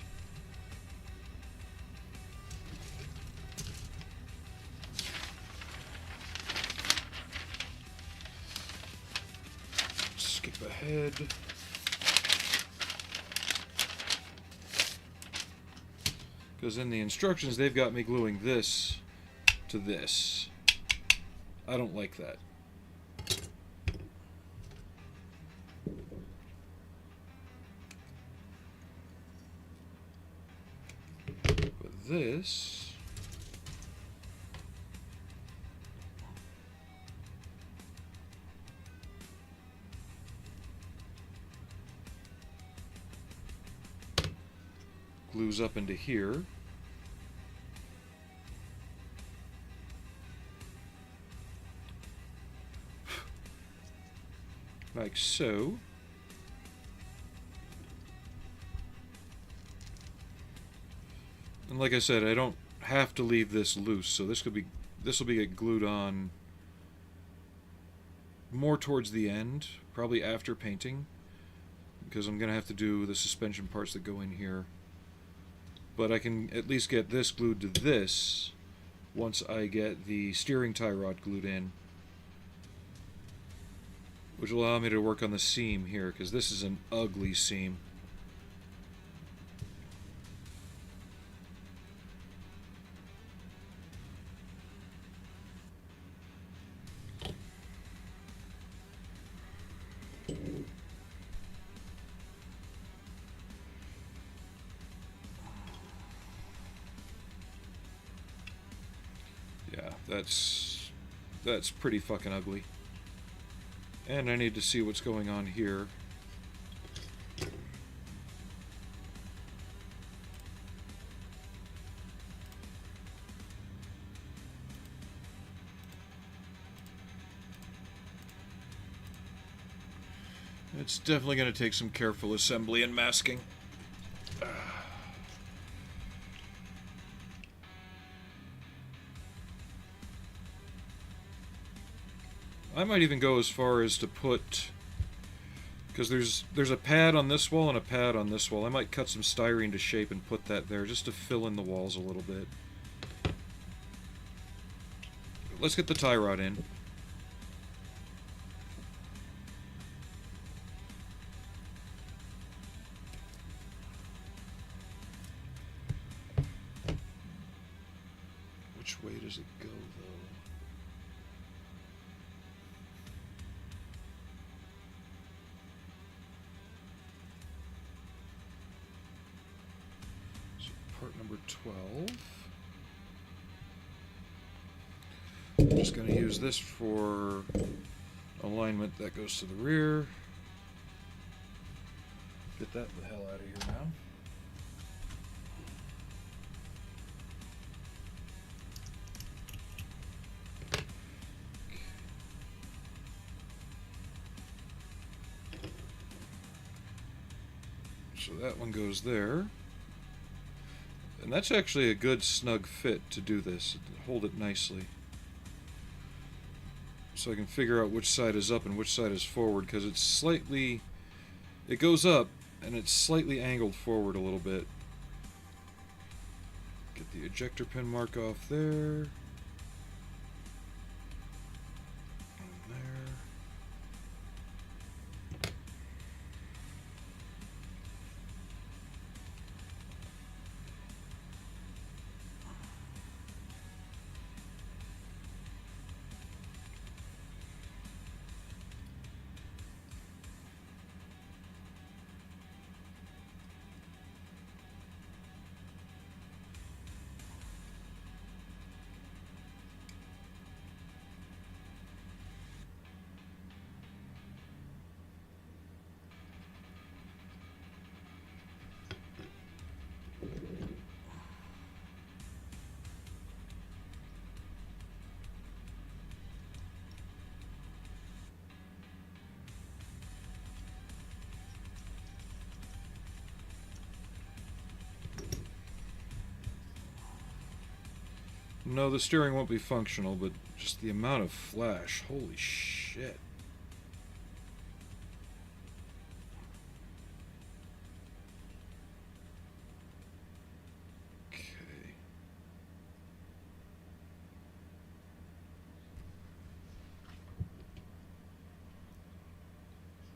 Skip ahead. Because in the instructions they've got me gluing this to this. I don't like that. This glues up into here. Like so. And like I said, I don't have to leave this loose, so this will be glued on more towards the end, probably after painting, because I'm gonna have to do the suspension parts that go in here. But I can at least get this glued to this once I get the steering tie rod glued in, which will allow me to work on the seam here, because this is an ugly seam. that's pretty fucking ugly. And I need to see what's going on here. It's definitely going to take some careful assembly and masking. I might even go as far as to put, because there's a pad on this wall and a pad on this wall. I might cut some styrene to shape and put that there just to fill in the walls a little bit. Let's get the tie rod in. Which way does it go, though? So part number 12. I'm just going to use this for alignment that goes to the rear. Get that the hell out of here now. So that one goes there. And that's actually a good snug fit to do this. Hold it nicely. So I can figure out which side is up and which side is forward, because it's slightly... It goes up, and it's slightly angled forward a little bit. Get the ejector pin mark off there. And there. No, the steering won't be functional, but just the amount of flash. Holy shit. Okay.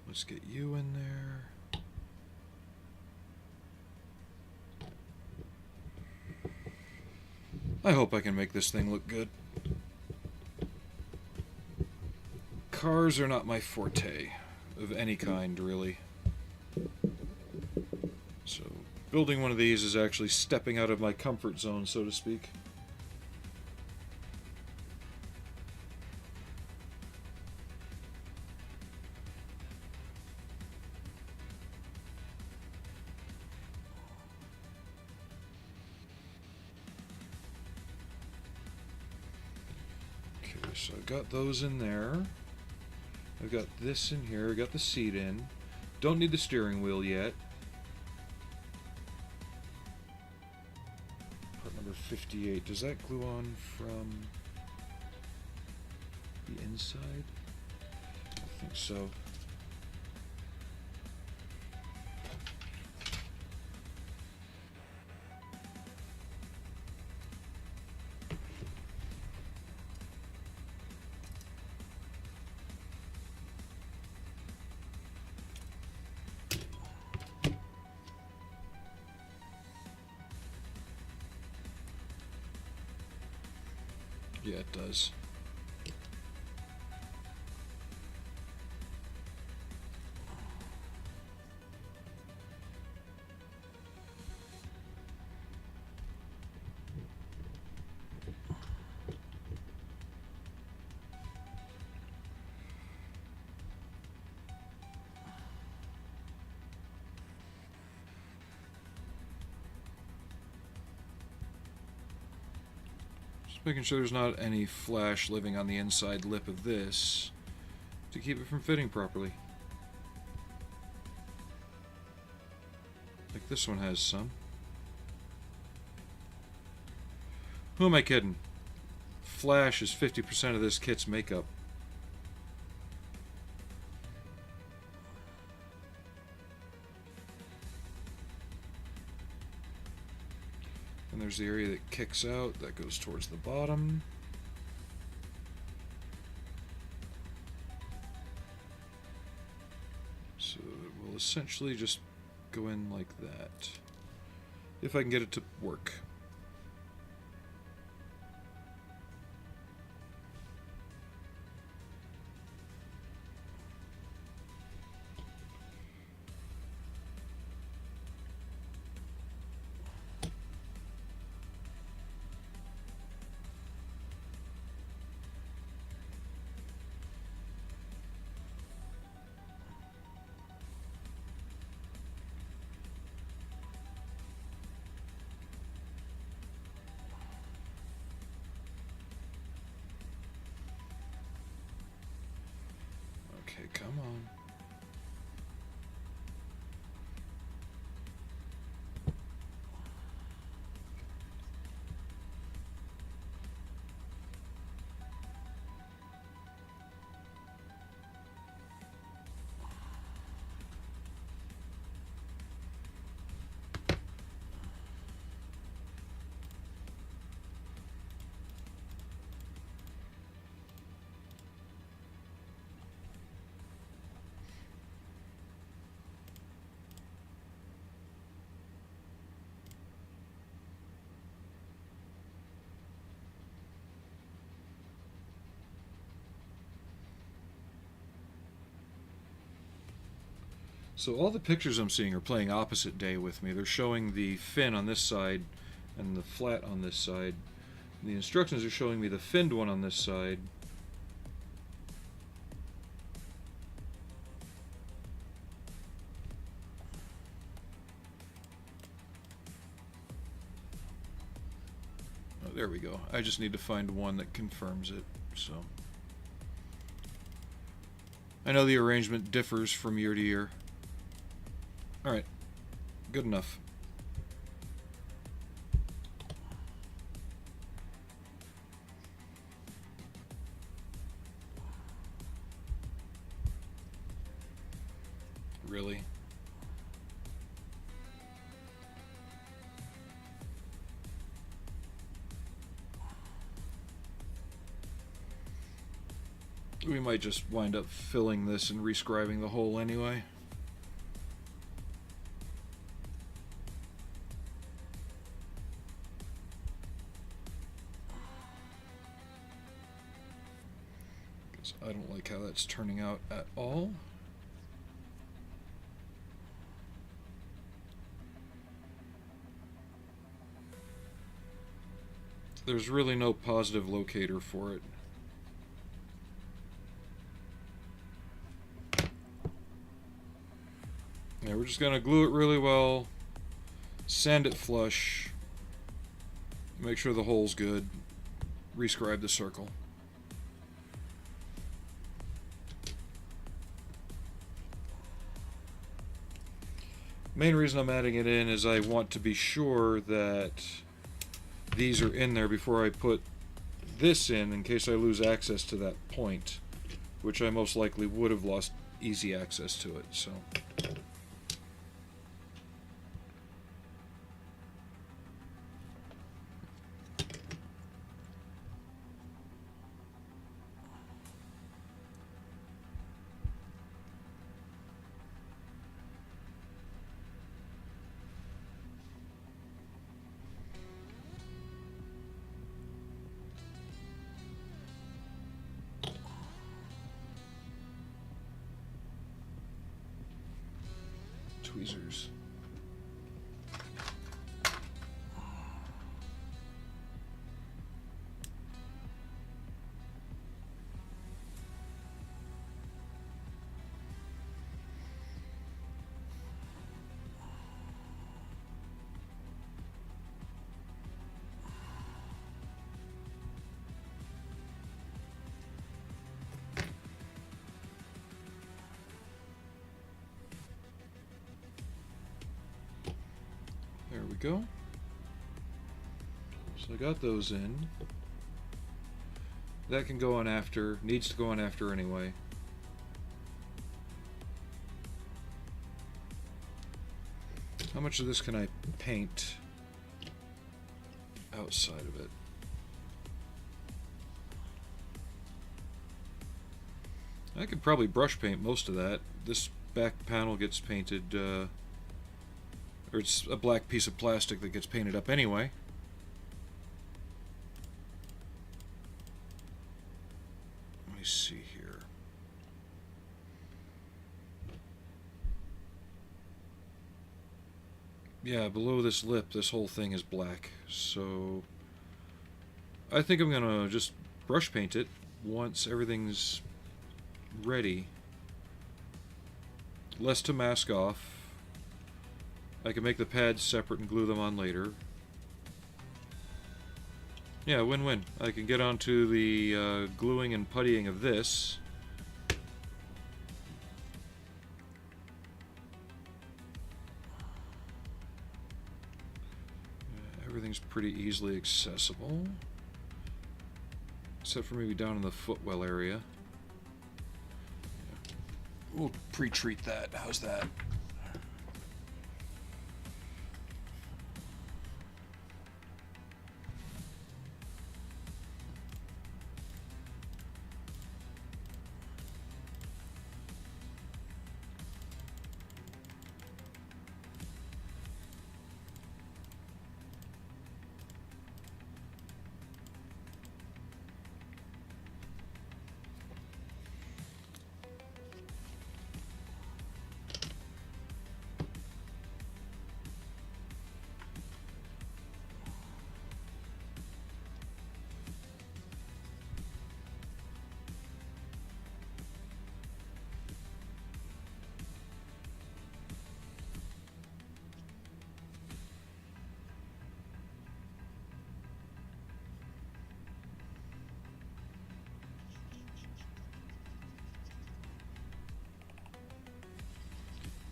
Let's get you in there. I hope I can make this thing look good. Cars are not my forte, of any kind, really. So, building one of these is actually stepping out of my comfort zone, so to speak. So I've got those in there. I've got this in here. I've got the seat in. Don't need the steering wheel yet. Part number 58. Does that glue on from the inside? I think so. Yeah, it does. making sure there's not any flash living on the inside lip of this to keep it from fitting properly. Like this one has some. Who am I kidding? Flash is 50% of this kit's makeup. And there's the area that kicks out, that goes towards the bottom. So it will essentially just go in like that, if I can get it to work. Okay, come on. So all the pictures I'm seeing are playing opposite day with me. They're showing the fin on this side and the flat on this side. And the instructions are showing me the finned one on this side. Oh, there we go. I just need to find one that confirms it. So I know the arrangement differs from year to year. Alright, good enough. Really? We might just wind up filling this and rescribing the hole anyway. I don't like how that's turning out at all. There's really no positive locator for it. Yeah, we're just gonna glue it really well, sand it flush, make sure the hole's good, rescribe the circle. Main reason I'm adding it in is I want to be sure that these are in there before I put this in case I lose access to that point, which I most likely would have lost easy access to it, so. Tweezers. we go. So I got those in. That can go on after, needs to go on after anyway. How much of this can I paint outside of it? I could probably brush paint most of that. This back panel gets painted, or it's a black piece of plastic that gets painted up anyway. Let me see here. Yeah, below this lip, this whole thing is black. So I think I'm gonna just brush paint it once everything's ready. Less to mask off. I can make the pads separate and glue them on later. Yeah, win-win. I can get onto the gluing and puttying of this. Everything's pretty easily accessible. Except for maybe down in the footwell area. We'll pre-treat that. How's that?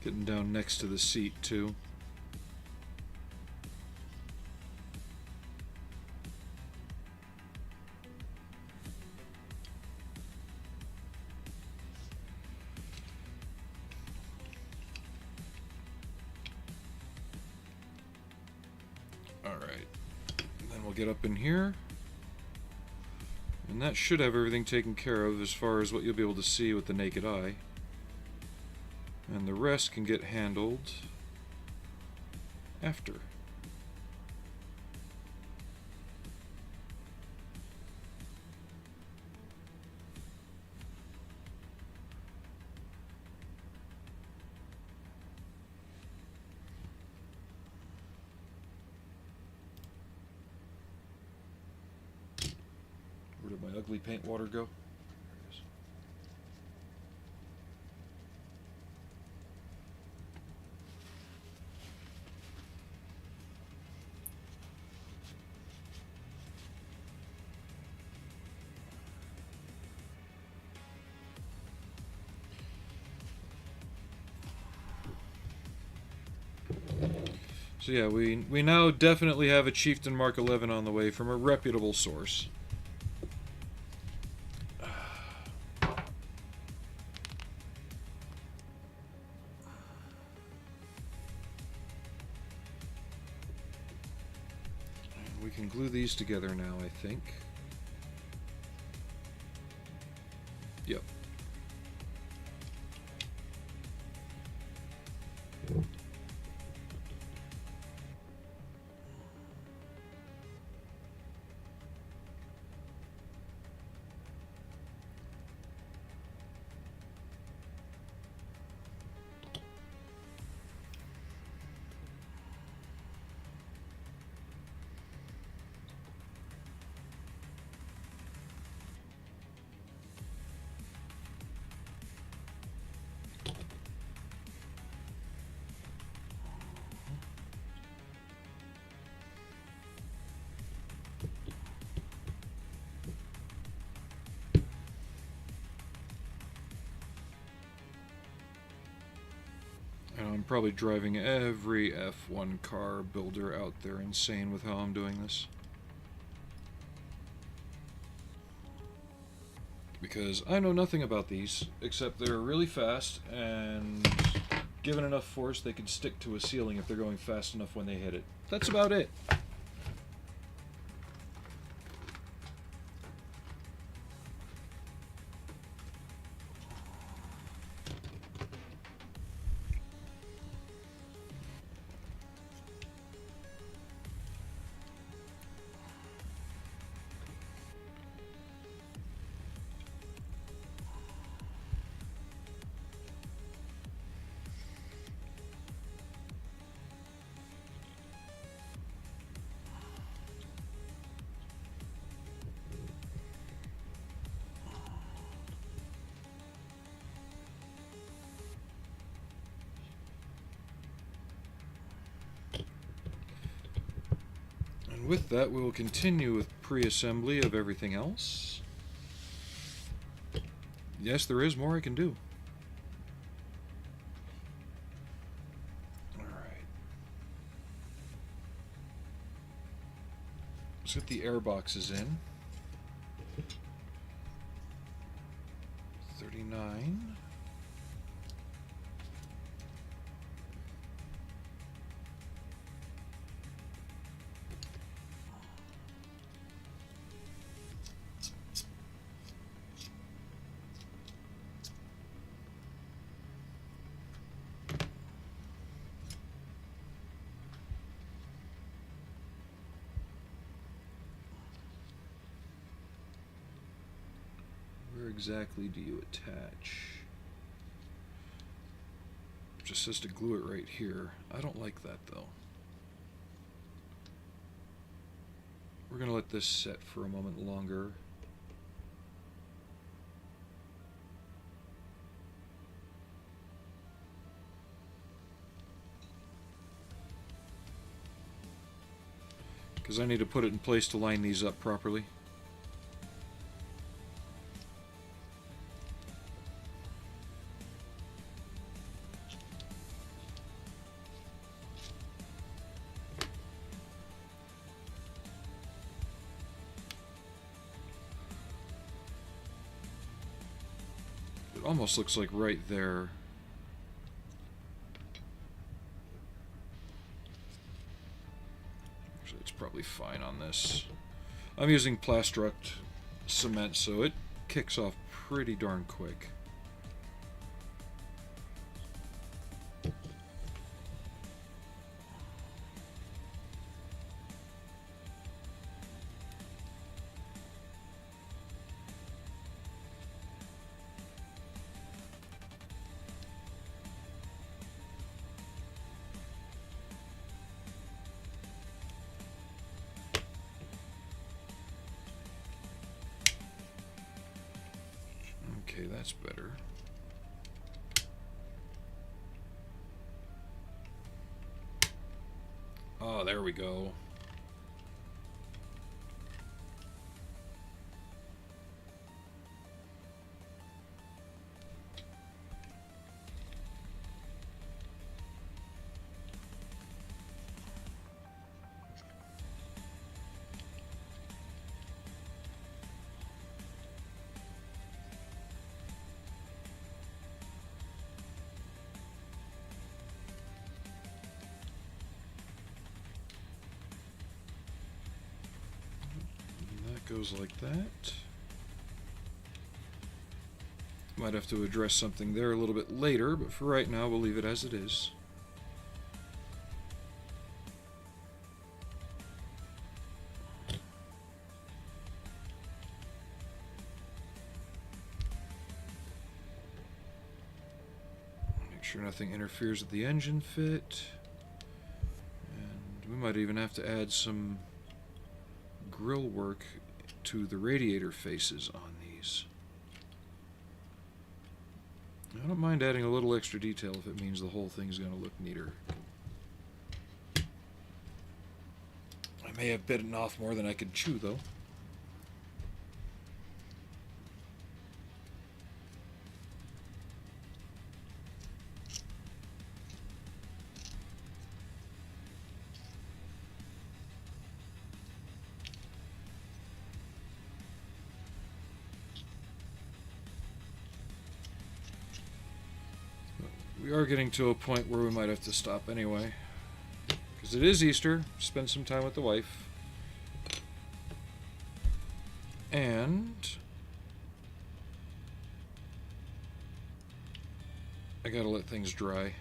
Getting down next to the seat, too. Alright. Then we'll get up in here. And that should have everything taken care of as far as what you'll be able to see with the naked eye. And the rest can get handled after. Where did my ugly paint water go? So yeah, we now definitely have a Chieftain Mark 11 on the way from a reputable source. We can glue these together now, I think. Yep. probably driving every F1 car builder out there insane with how I'm doing this. Because I know nothing about these, except they're really fast, and given enough force, they can stick to a ceiling if they're going fast enough when they hit it. That's about it. With that, we will continue with pre-assembly of everything else. Yes, there is more I can do. Alright. Let's get the air boxes in. 39. Where exactly do you attach? It just says to glue it right here. I don't like that though. We're going to let this set for a moment longer. Because I need to put it in place to line these up properly. It almost looks like right there. Actually, it's probably fine on this. I'm using Plastruct cement, so it kicks off pretty darn quick. Okay, that's better. Oh, there we go. Goes like that. Might have to address something there a little bit later, but for right now we'll leave it as it is. Make sure nothing interferes with the engine fit. And we might even have to add some grill work to the radiator faces on these. I don't mind adding a little extra detail if it means the whole thing's going to look neater. I may have bitten off more than I could chew, though. We are getting to a point where we might have to stop anyway. Because it is Easter. Spend some time with the wife. And I gotta let things dry.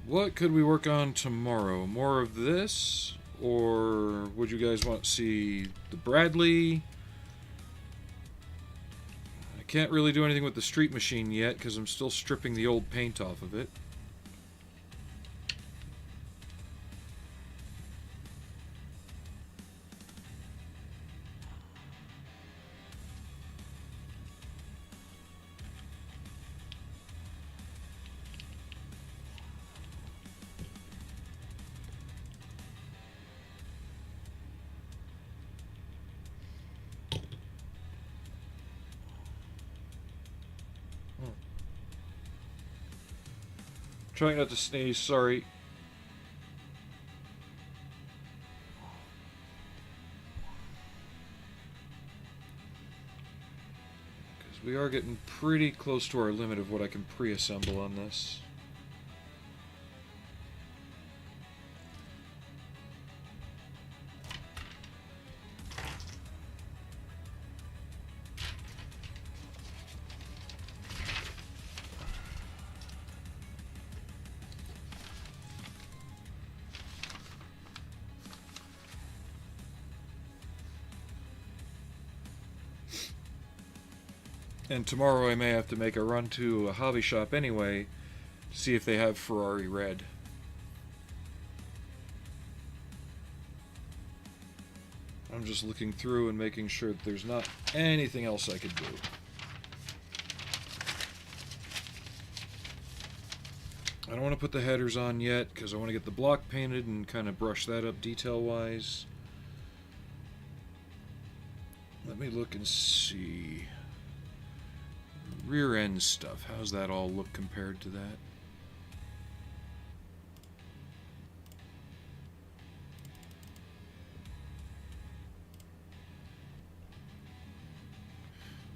What could we work on tomorrow? More of this? Or would you guys want to see the Bradley? I can't really do anything with the street machine yet because I'm still stripping the old paint off of it. Trying not to sneeze, sorry. Because we are getting pretty close to our limit of what I can pre-assemble on this. And tomorrow I may have to make a run to a hobby shop anyway to see if they have Ferrari Red. I'm just looking through and making sure that there's not anything else I could do. I don't want to put the headers on yet because I want to get the block painted and kind of brush that up detail-wise. Let me look and see. Rear end stuff. How's that all look compared to that?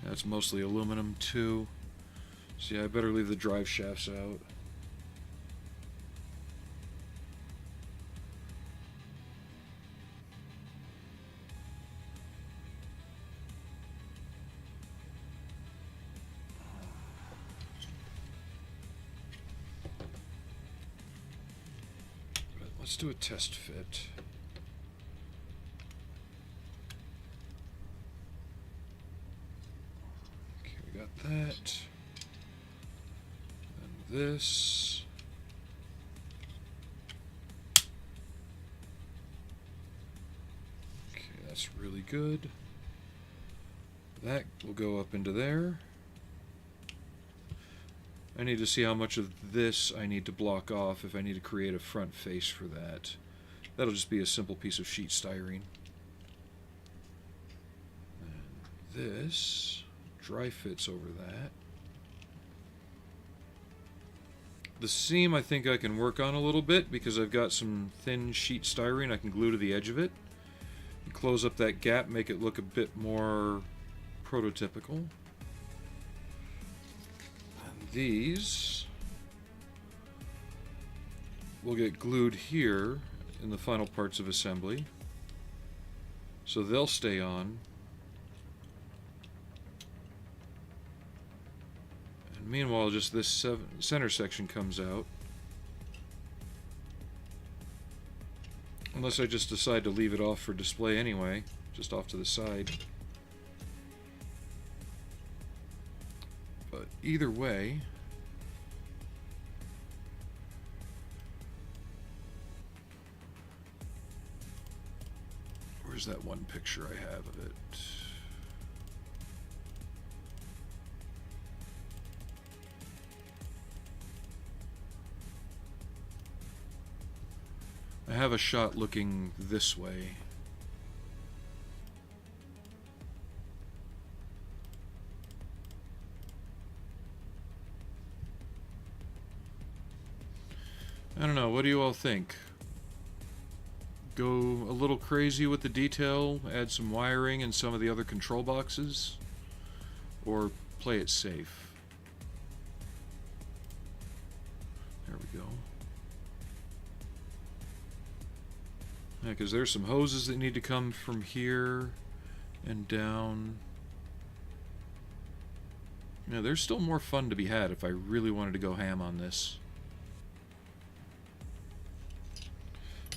That's mostly aluminum too. So yeah, I better leave the drive shafts out. Let's do a test fit. Okay, we got that. And this. Okay, that's really good. That will go up into there. I need to see how much of this I need to block off if I need to create a front face for that. That'll just be a simple piece of sheet styrene. And this dry fits over that. The seam I think I can work on a little bit because I've got some thin sheet styrene I can glue to the edge of it. And close up that gap, make it look a bit more prototypical. These will get glued here in the final parts of assembly, so they'll stay on. And meanwhile, just this center section comes out. Unless I just decide to leave it off for display anyway, just off to the side. But either way, where's that one picture I have of it? I have a shot looking this way. I don't know, what do you all think? Go a little crazy with the detail, add some wiring and some of the other control boxes, or play it safe? Yeah, because there's some hoses that need to come from here and down. Yeah, there's still more fun to be had if I really wanted to go ham on this.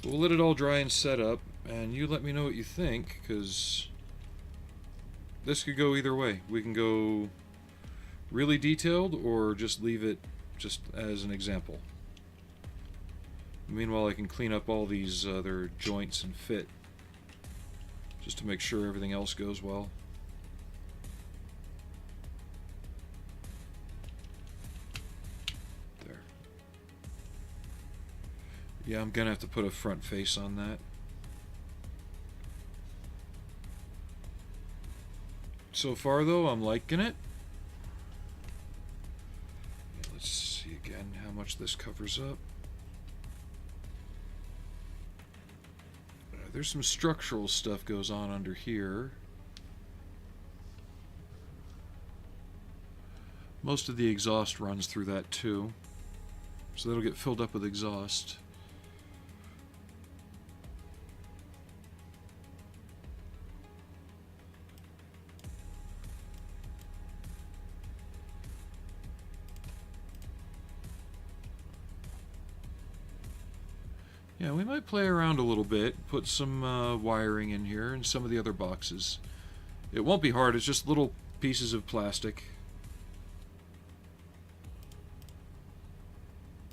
But we'll let it all dry and set up, and you let me know what you think, because this could go either way. We can go really detailed, or just leave it just as an example. Meanwhile, I can clean up all these other joints and fit, just to make sure everything else goes well. There. Yeah, I'm gonna have to put a front face on that. So far, though, I'm liking it. Yeah, let's see again how much this covers up. There's some structural stuff goes on under here. Most of the exhaust runs through that too, so that'll get filled up with exhaust. Yeah, we might play around a little bit, put some wiring in here and some of the other boxes. It won't be hard, it's just little pieces of plastic.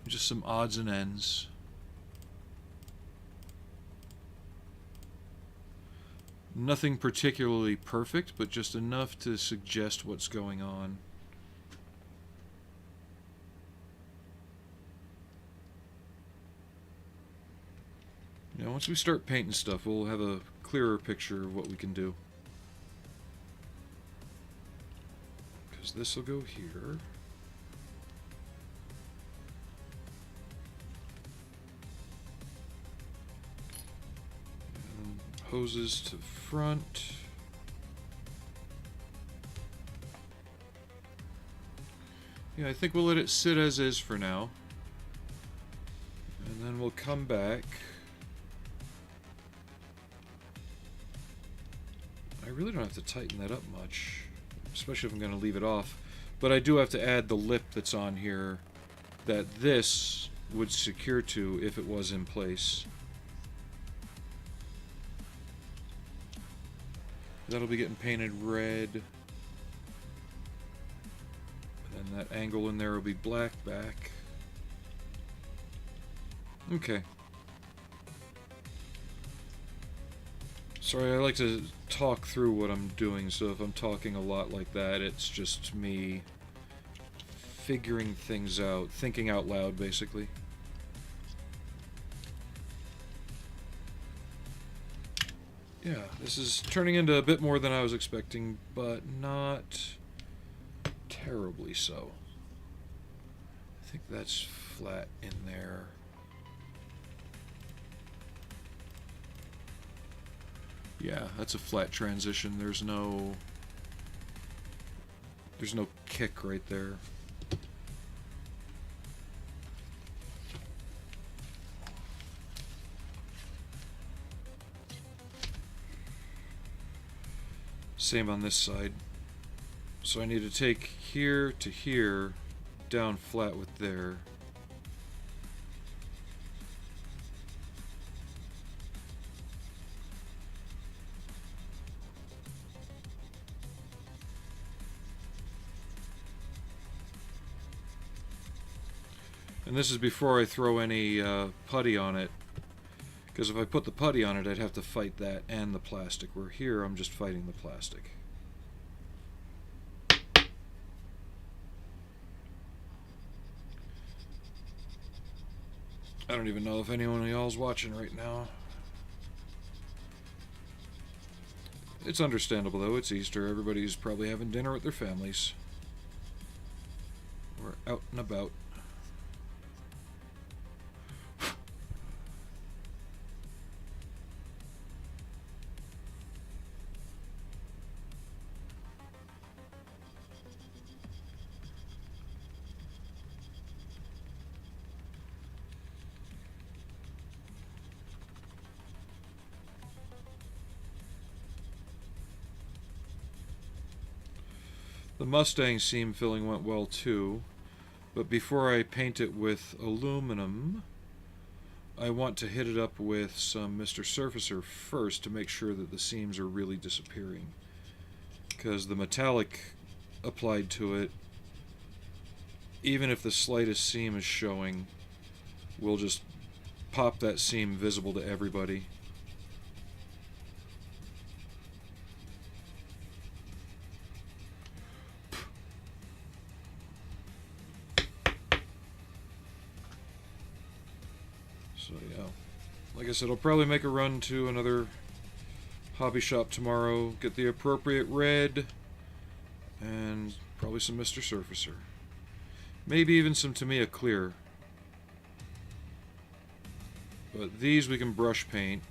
Just some odds and ends. Nothing particularly perfect, but just enough to suggest what's going on. Now, once we start painting stuff, we'll have a clearer picture of what we can do. Because this will go here. And hoses to front. Yeah, I think we'll let it sit as is for now. And then we'll come back. I really don't have to tighten that up much, especially if I'm going to leave it off. But I do have to add the lip that's on here that this would secure to if it was in place. That'll be getting painted red. And that angle in there will be black back. Okay. Sorry, I like to talk through what I'm doing, so if I'm talking a lot like that, it's just me figuring things out, thinking out loud, basically. Yeah, this is turning into a bit more than I was expecting, but not terribly so. I think that's flat in there. Yeah, that's a flat transition. There's no kick right there. Same on this side. So I need to take here to here, down flat with there. And this is before I throw any putty on it. Because if I put the putty on it, I'd have to fight that and the plastic. Where here, I'm just fighting the plastic. I don't even know if anyone of y'all's watching right now. It's understandable, though. It's Easter. Everybody's probably having dinner with their families. We're out and about. The Mustang seam filling went well too, but before I paint it with aluminum, I want to hit it up with some Mr. Surfacer first to make sure that the seams are really disappearing. Because the metallic applied to it, even if the slightest seam is showing, will just pop that seam visible to everybody. So yeah, like I said, I'll probably make a run to another hobby shop tomorrow, get the appropriate red, and probably some Mr. Surfacer. Maybe even some Tamiya Clear. But these we can brush paint.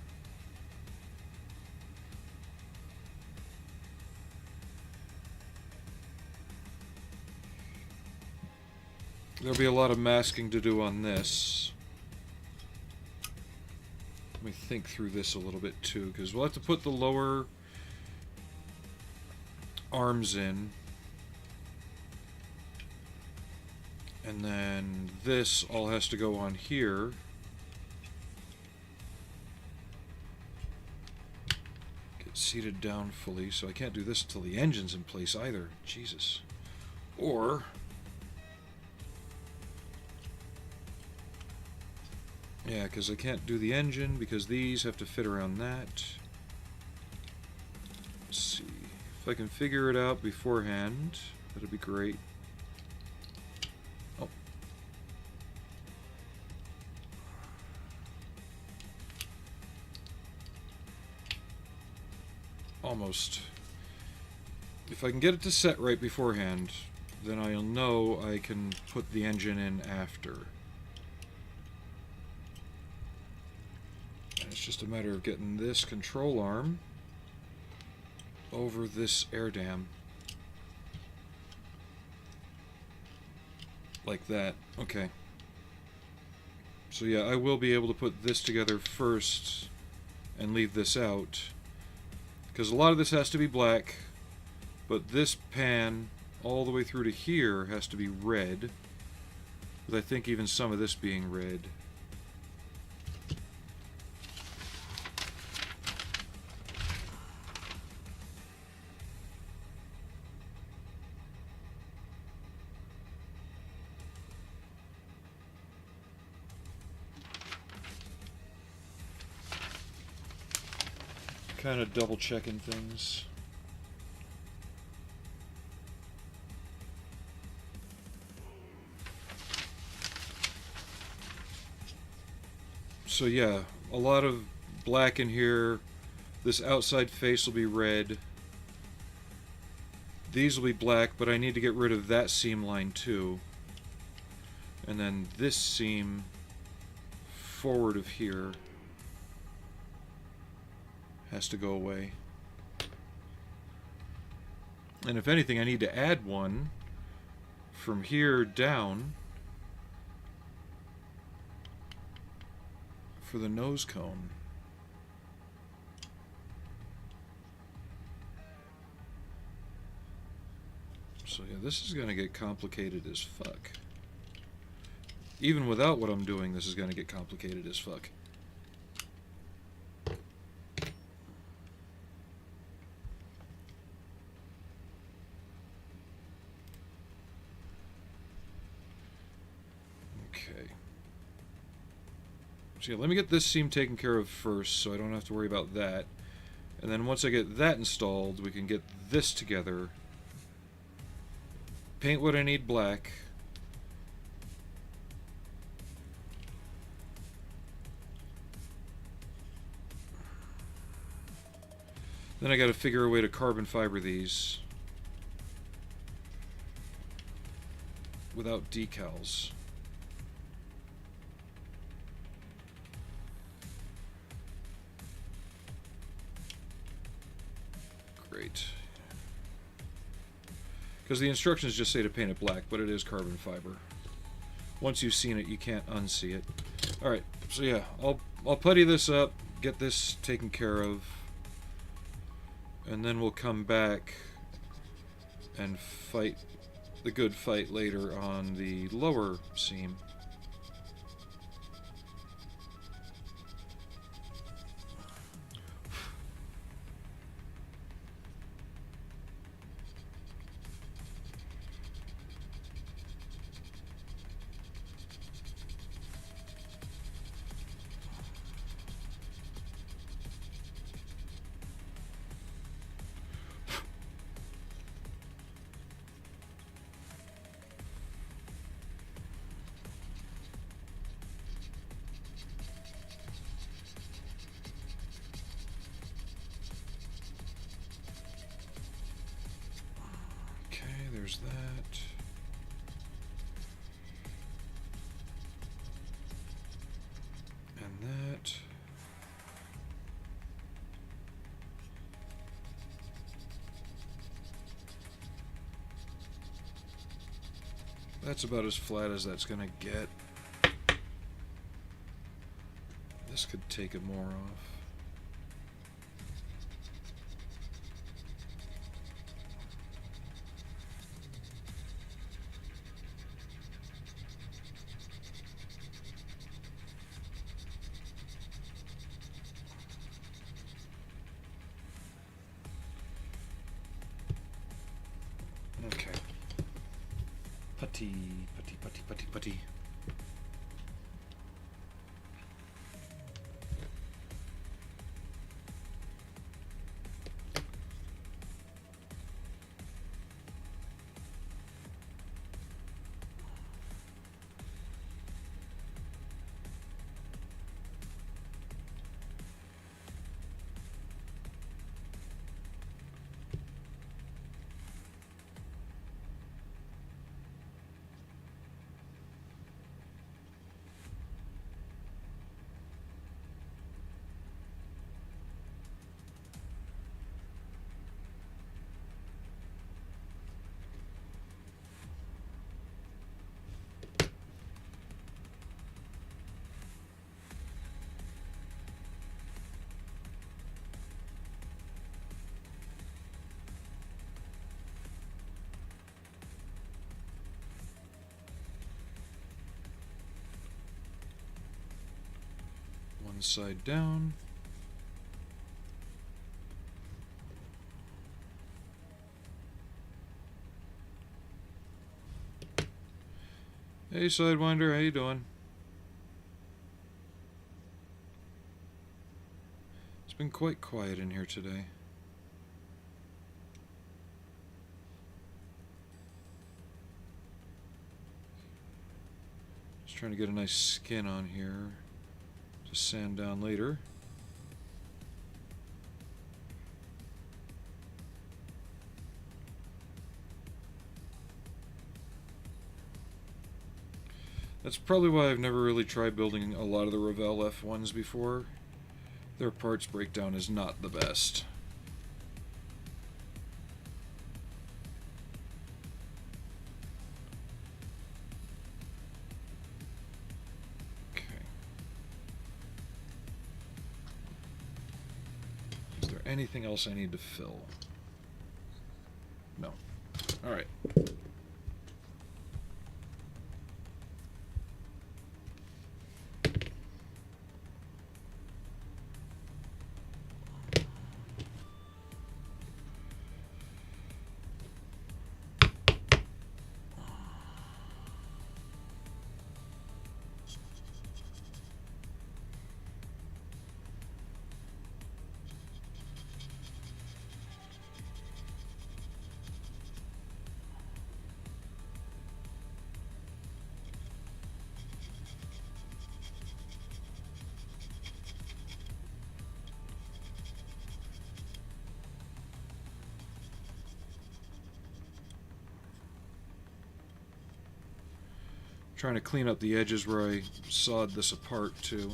There'll be a lot of masking to do on this. Let me think through this a little bit too, because we'll have to put the lower arms in. And then this all has to go on here. Get seated down fully, so I can't do this until the engine's in place either. Jesus. Or yeah, because I can't do the engine because these have to fit around that. Let's see. If I can figure it out beforehand, that'd be great. Oh. Almost. If I can get it to set right beforehand, then I'll know I can put the engine in after. It's just a matter of getting this control arm over this air dam. Like that. Okay. So yeah, I will be able to put this together first and leave this out. Because a lot of this has to be black, but this pan all the way through to here has to be red. With I think even some of this being red. Kind of double checking things. So yeah, a lot of black in here. This outside face will be red. These will be black, but I need to get rid of that seam line too. And then this seam forward of here has to go away. And if anything, I need to add one from here down for the nose cone. So yeah, this is going to get complicated as fuck. Even without what I'm doing, this is going to get complicated as fuck. So yeah, let me get this seam taken care of first so I don't have to worry about that. And then once I get that installed, we can get this together. Paint what I need black. Then I gotta figure a way to carbon fiber these without decals. Great. Because the instructions just say to paint it black, but it is carbon fiber. Once you've seen it, you can't unsee it. Alright, so yeah, I'll putty this up, get this taken care of, and then we'll come back and fight the good fight later on the lower seam. There's that. And that. That's about as flat as that's gonna get. This could take it more off. Okay. Putty, putty, putty, putty, putty. One side down. Hey Sidewinder, how you doing? It's been quite quiet in here today. Just trying to get a nice skin on here to sand down later. That's probably why I've never really tried building a lot of the Revell F1s before. Their parts breakdown is not the best. Okay. Is there anything else I need to fill? No. All right. Trying to clean up the edges where I sawed this apart too.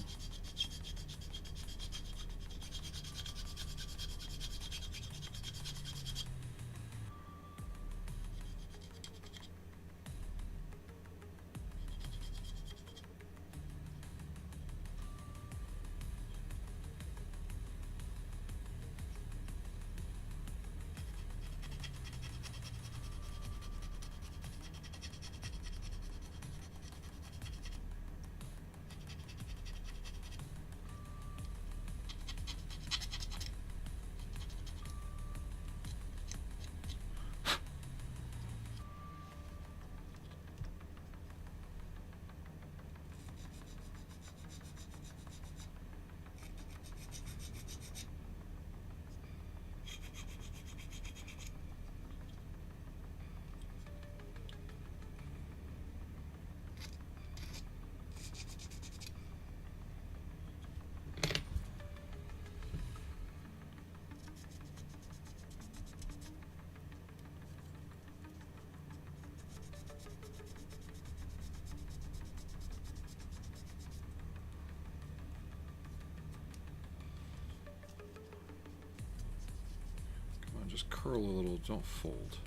Just curl a little, don't fold.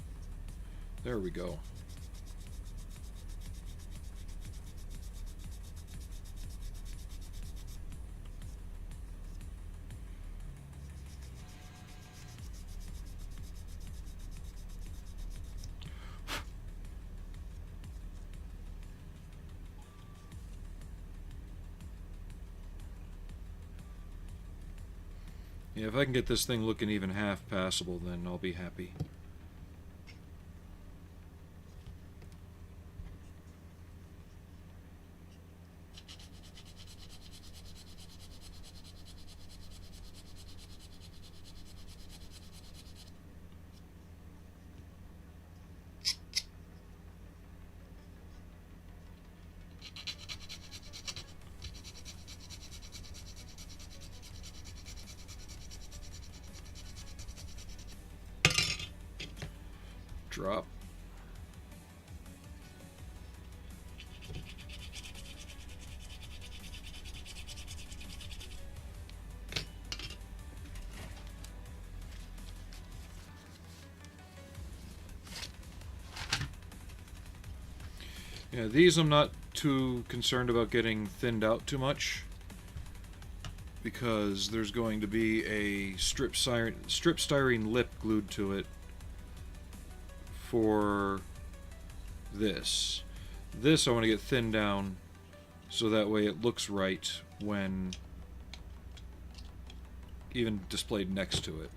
There we go. Yeah, if I can get this thing looking even half passable, then I'll be happy. Drop. Yeah, these I'm not too concerned about getting thinned out too much, because there's going to be a strip styrene lip glued to it for this. This I want to get thinned down so that way it looks right when even displayed next to it.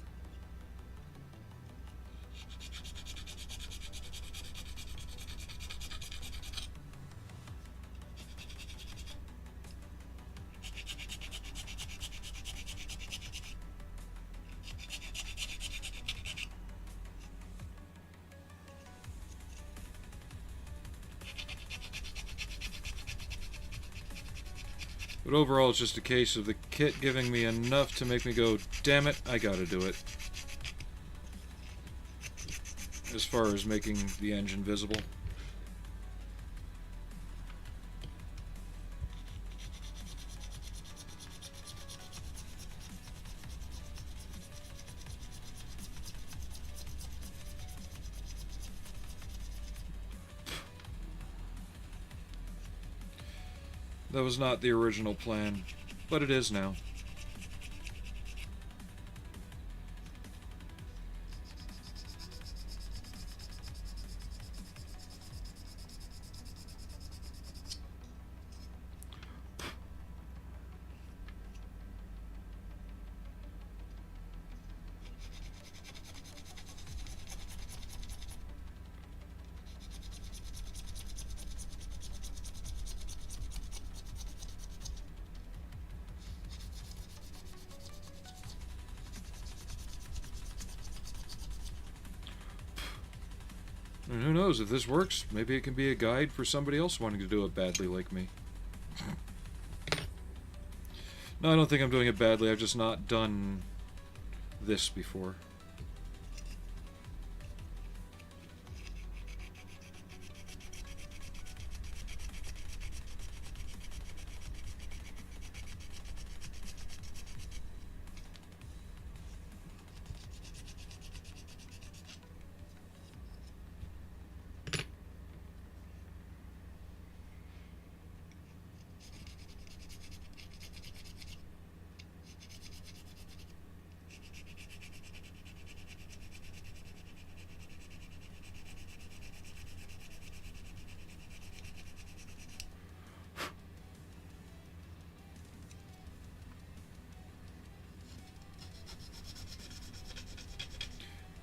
But overall, it's just a case of the kit giving me enough to make me go, damn it, I gotta do it. As far as making the engine visible. That was not the original plan, but it is now. And who knows, if this works, maybe it can be a guide for somebody else wanting to do it badly like me. No, I don't think I'm doing it badly, I've just not done this before.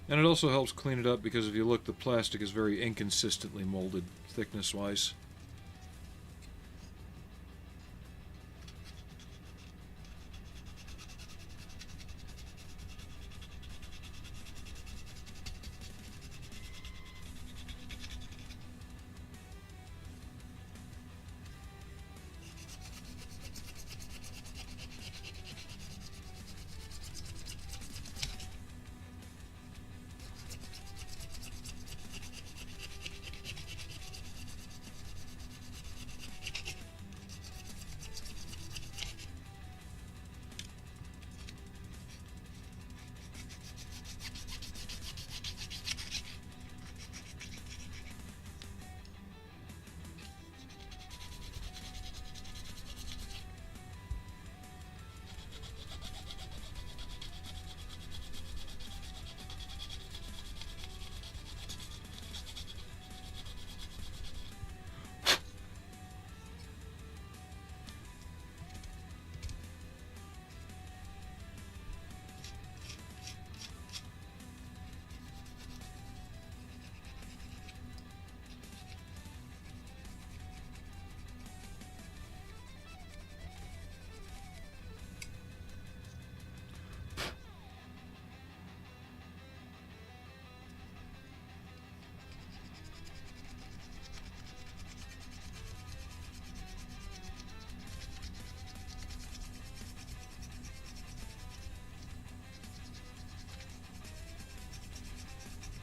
And it also helps clean it up because if you look, the plastic is very inconsistently molded, thickness-wise.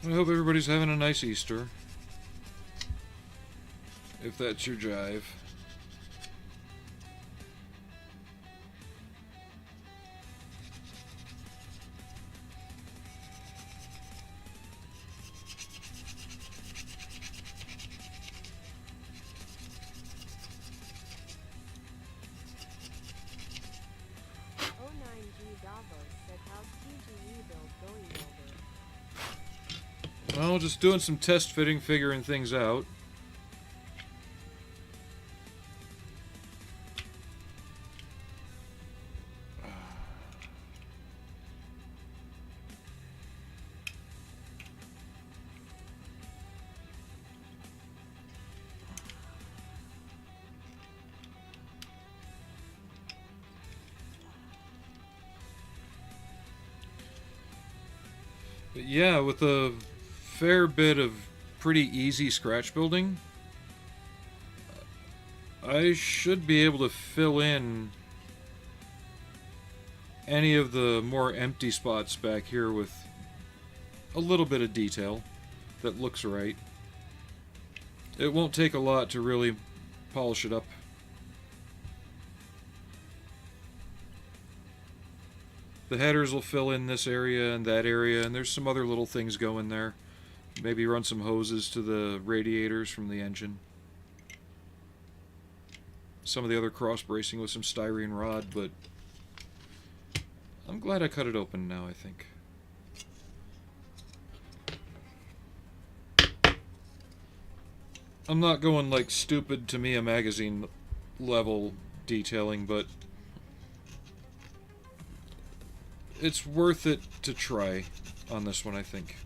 I hope everybody's having a nice Easter. If that's your jive. Well, just doing some test fitting, figuring things out. But yeah, with a fair bit of pretty easy scratch building, I should be able to fill in any of the more empty spots back here with a little bit of detail that looks right. It won't take a lot to really polish it up. The headers will fill in this area and that area, and there's some other little things going there. Maybe run some hoses to the radiators from the engine. Some of the other cross bracing with some styrene rod, but I'm glad I cut it open now, I think. I'm not going like stupid Tamiya magazine level detailing, but it's worth it to try on this one, I think.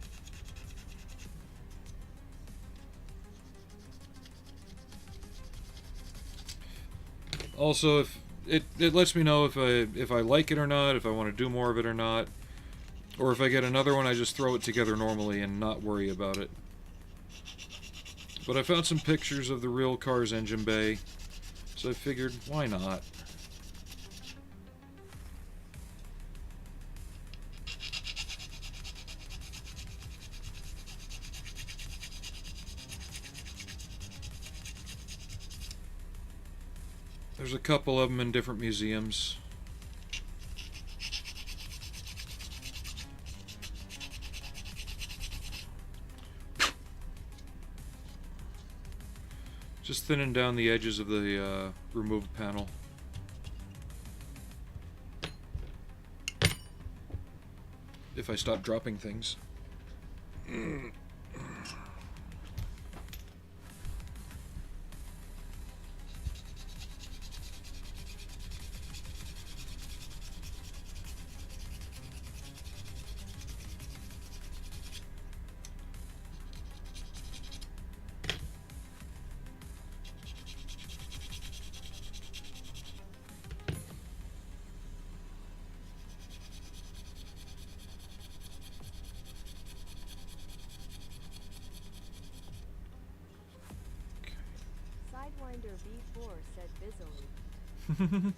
Also, if it lets me know if I like it or not, if I want to do more of it or not, or if I get another one, I just throw it together normally and not worry about it. But I found some pictures of the real car's engine bay, so I figured, why not? There's a couple of them in different museums. Just thinning down the edges of the removed panel. If I stop dropping things. Sidewinder V4 said busily.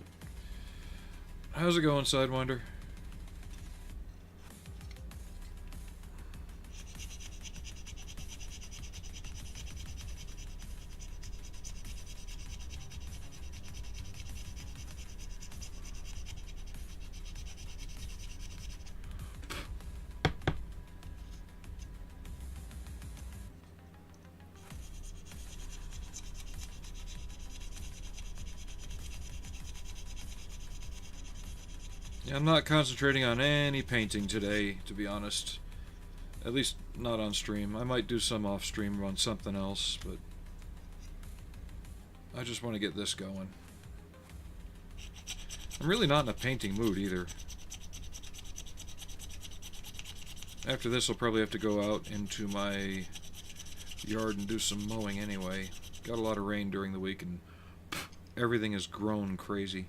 How's it going, Sidewinder? Yeah, I'm not concentrating on any painting today, to be honest. At least not on stream. I might do some off stream on something else, but I just want to get this going. I'm really not in a painting mood either. After this, I'll probably have to go out into my yard and do some mowing anyway. Got a lot of rain during the week and everything has grown crazy.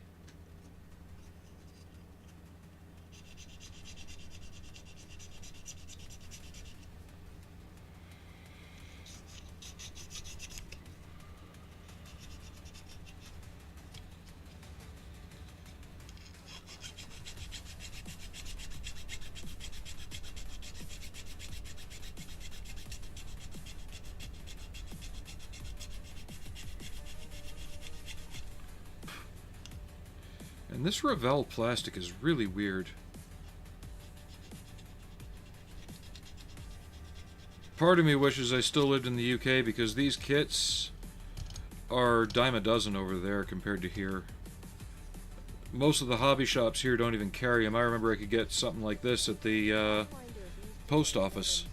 And this Revell plastic is really weird. Part of me wishes I still lived in the UK because these kits are dime a dozen over there compared to here. Most of the hobby shops here don't even carry them. I remember I could get something like this at the post office.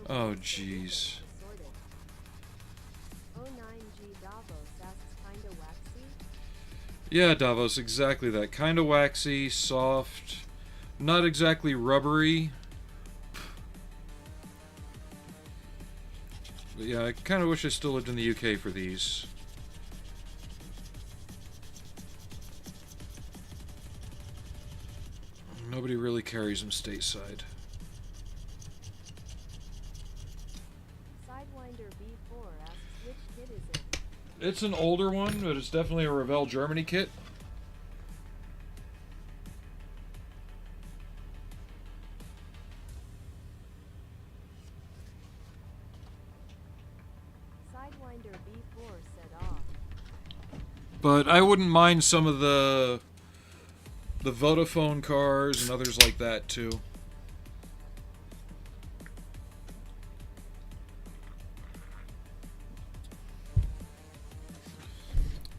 Oh, jeez. Yeah, Davos, exactly that. Kind of waxy, soft, not exactly rubbery. But yeah, I kind of wish I still lived in the UK for these. Nobody really carries them stateside. Sidewinder B4 asks which kit is it? It's an older one, but it's definitely a Revell Germany kit. Sidewinder B4 said off. But I wouldn't mind some of the Vodafone cars and others like that too.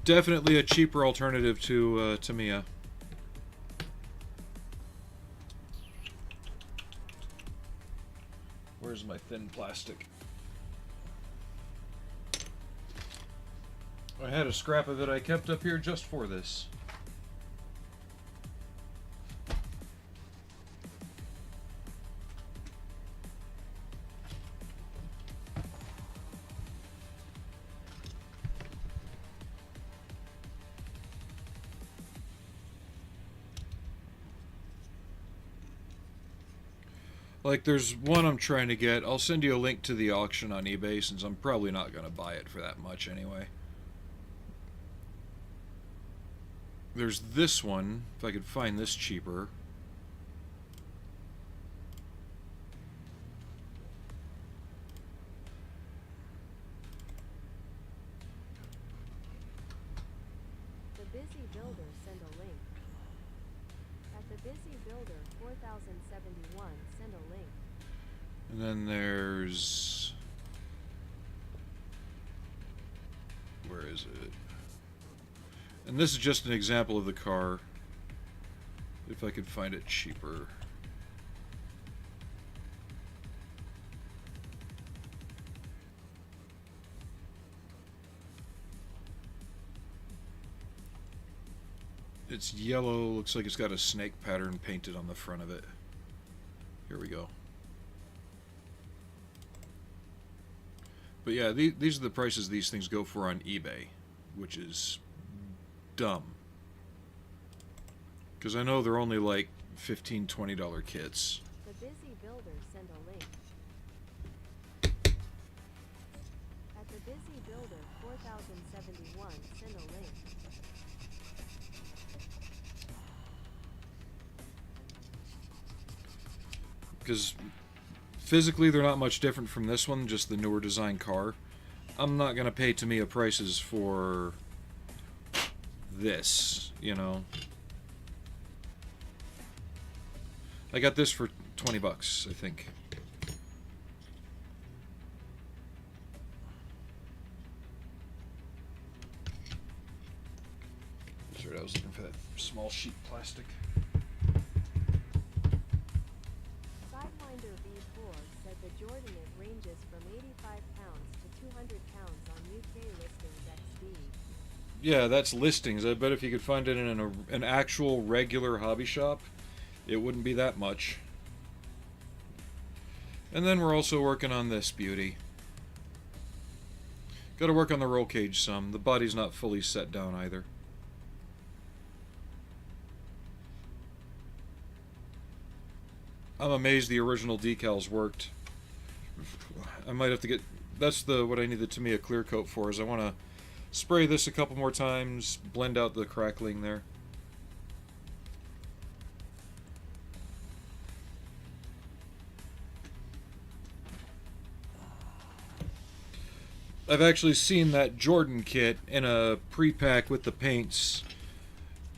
Definitely a cheaper alternative to Tamiya. Where's my thin plastic? I had a scrap of it I kept up here just for this. Like, there's one I'm trying to get. I'll send you a link to the auction on eBay since I'm probably not going to buy it for that much anyway. There's this one, if I could find this cheaper. The Busy Builder send a link. At the Busy Builder 4071 send a link. And then there's... where is it? And this is just an example of the car. If I could find it cheaper. It's yellow, looks like it's got a snake pattern painted on the front of it. Here we go. But yeah, these are the prices these things go for on eBay, which is dumb. Because I know they're only like $15, $20 kits. The Busy Builder send a link. At the Busy Builder 4071 send a link. Because physically they're not much different from this one, just the newer design car. I'm not going to pay Tamiya prices for this, you know. I got this for 20 bucks, I think. That's right, I was looking for that small sheet plastic. Sidewinder B4 said the Jordanite ranges from 85 pounds to 200 pounds on UK listings XD. Yeah, that's listings. I bet if you could find it in an actual regular hobby shop, it wouldn't be that much. And then we're also working on this beauty. Got to work on the roll cage some. The body's not fully set down either. I'm amazed the original decals worked. I might have to get... That's what I need the Tamiya clear coat for, is I want to spray this a couple more times, blend out the crackling there. I've actually seen that Jordan kit in a pre-pack with the paints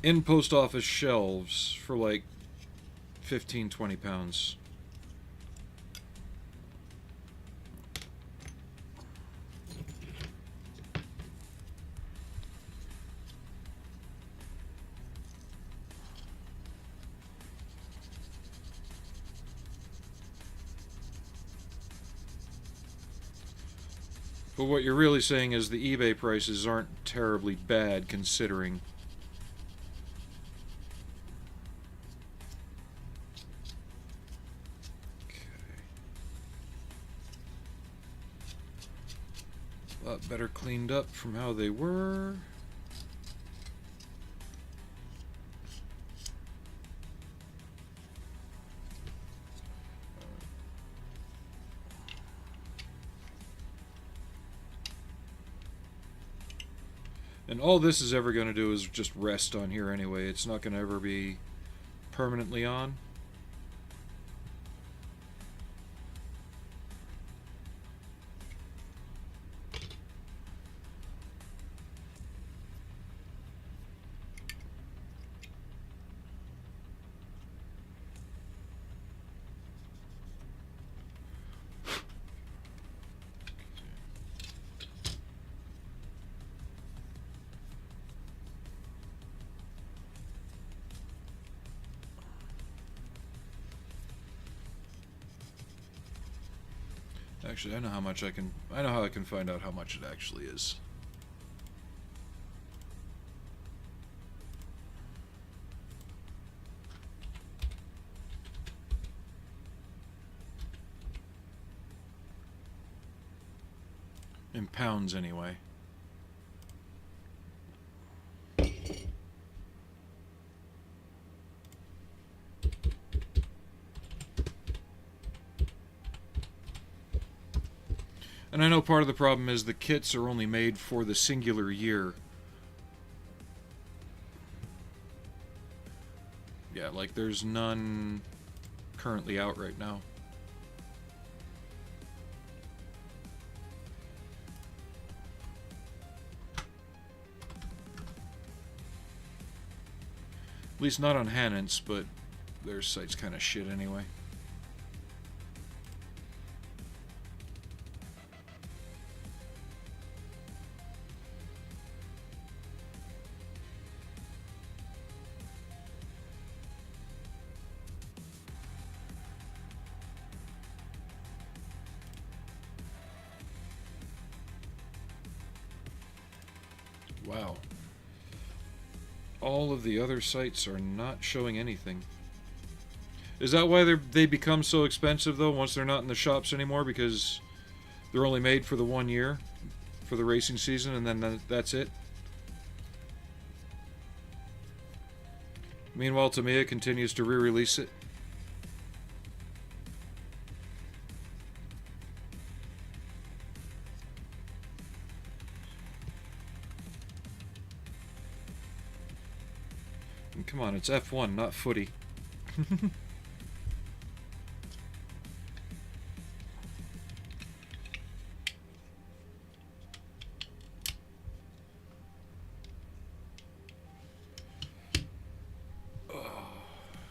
in post office shelves for like 15-20 pounds. But what you're really saying is the eBay prices aren't terribly bad considering. Okay. A lot better cleaned up from how they were. And all this is ever going to do is just rest on here anyway. It's not going to ever be permanently on. Actually, I know how much I know how I can find out how much it actually is. In pounds, anyway. And I know part of the problem is the kits are only made for the singular year. Yeah, like there's none currently out right now. At least not on Hannon's, but their site's kind of shit anyway. Wow. All of the other sites are not showing anything. Is that why they become so expensive, though, once they're not in the shops anymore? Because they're only made for the 1 year, for the racing season, and then that's it? Meanwhile, Tamiya continues to re-release it. And come on, it's F1, not footy.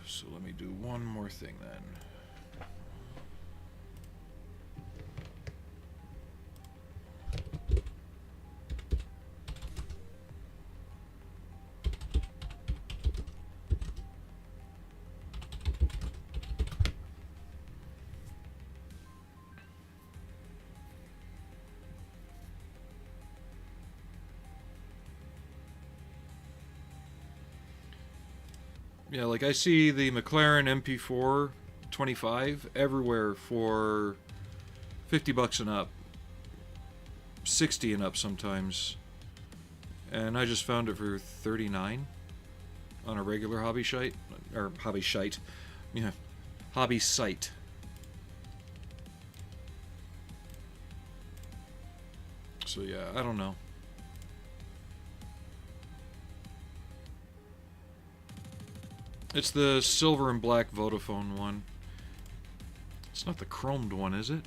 So let me do one more thing then. Yeah, like I see the McLaren MP4 25 everywhere for $50 and up, 60 and up sometimes, and I just found it for 39 on a regular hobby site, or hobby site, yeah, hobby site. So yeah, I don't know. It's the silver and black Vodafone one. It's not the chromed one, is it?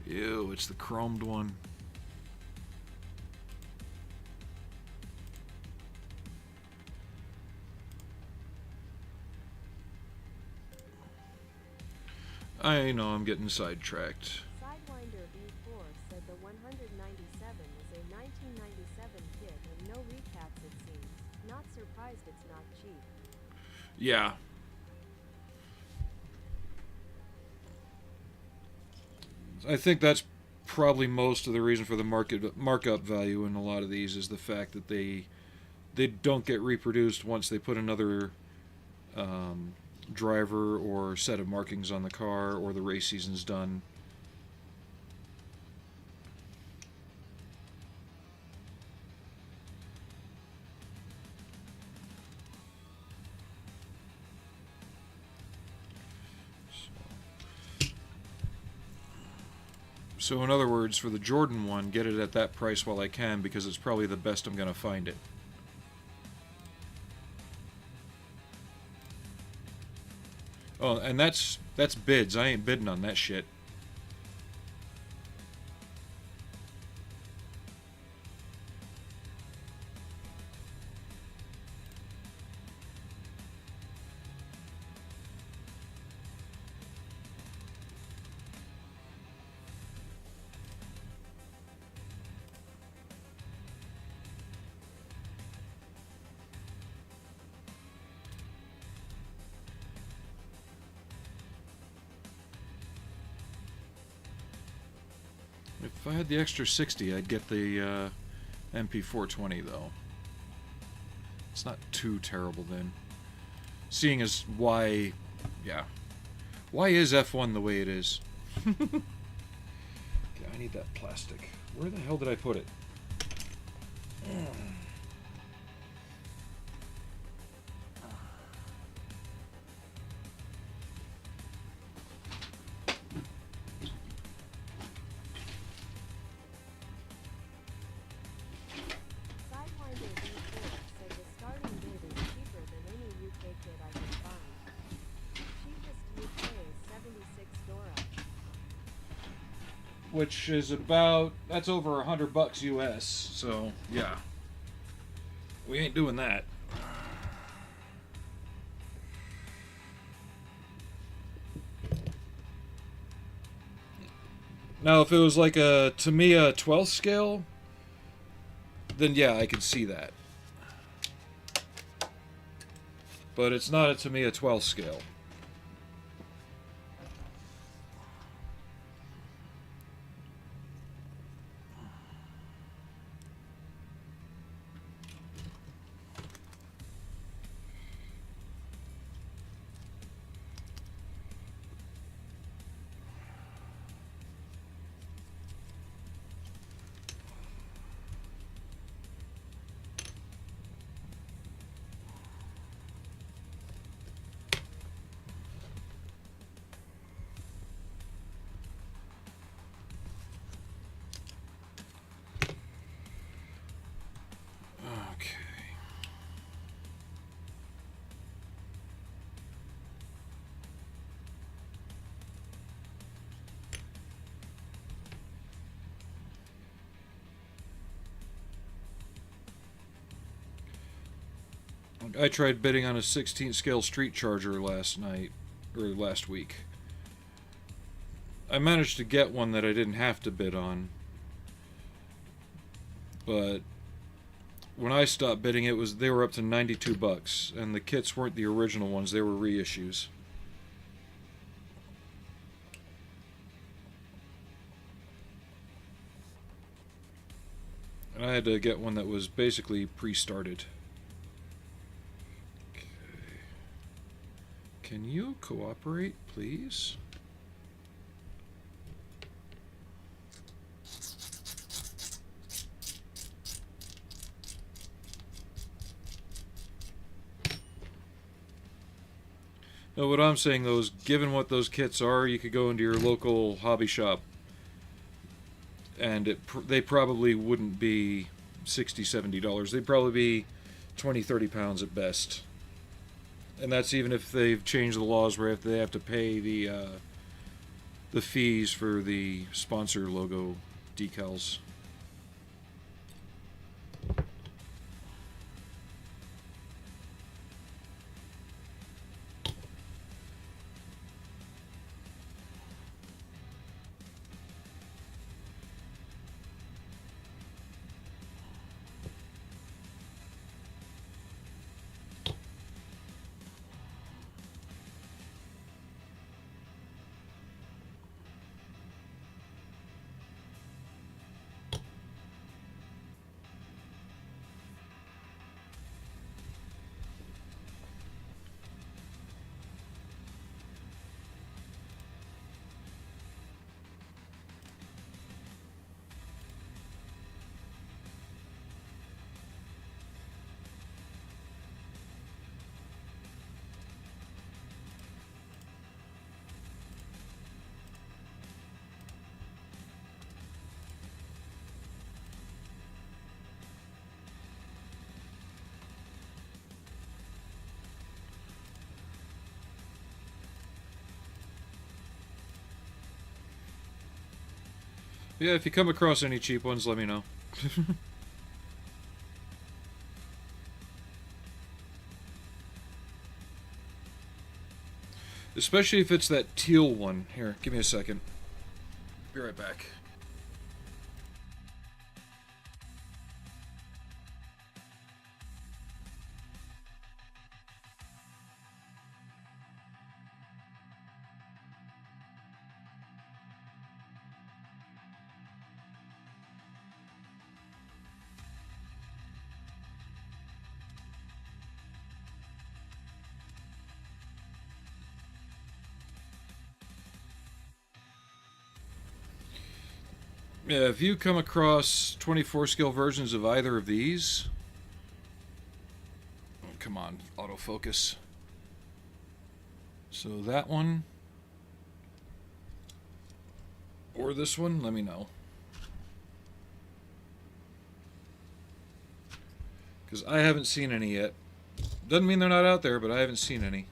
Ew, it's the chromed one. I know I'm getting sidetracked. Sidewinder V4 said the 197 is a 1997 kit and no recaps it seems. Not surprised it's not cheap. Yeah. I think that's probably most of the reason for the markup value in a lot of these is the fact that they don't get reproduced once they put another driver or set of markings on the car or the race season's done. So in other words, for the Jordan one, get it at that price while I can because it's probably the best I'm going to find it. Oh, and that's bids. I ain't bidding on that shit. If I had the extra 60, I'd get the MP420 though. It's not too terrible then. Seeing as why, yeah. Why is F1 the way it is? Okay, I need that plastic. Where the hell did I put it? Sidewinder V4 said the starting bid is cheaper than any UK kit I can find. Cheapest UK is 76 Dora. Which is about, that's over $100 US, so yeah. We ain't doing that. Now, if it was like a Tamiya 12th scale, then yeah, I could see that. But it's not a Tamiya 12th scale. Okay. I tried bidding on a 16th scale street charger last night, or last week. I managed to get one that I didn't have to bid on. But when I stopped bidding, they were up to $92, and the kits weren't the original ones, they were reissues. And I had to get one that was basically pre-started. Okay. Can you cooperate, please? No, what I'm saying though is, given what those kits are, you could go into your local hobby shop, and they probably wouldn't be $60-$70. They'd probably be 20-30 pounds at best, and that's even if they've changed the laws where they have to pay the the fees for the sponsor logo decals. Yeah, if you come across any cheap ones, let me know. Especially if it's that teal one. Here, give me a second. Be right back. Yeah, if you come across 24 scale versions of either of these... Oh, come on, autofocus. So that one... or this one, let me know. Because I haven't seen any yet. Doesn't mean they're not out there, but I haven't seen any.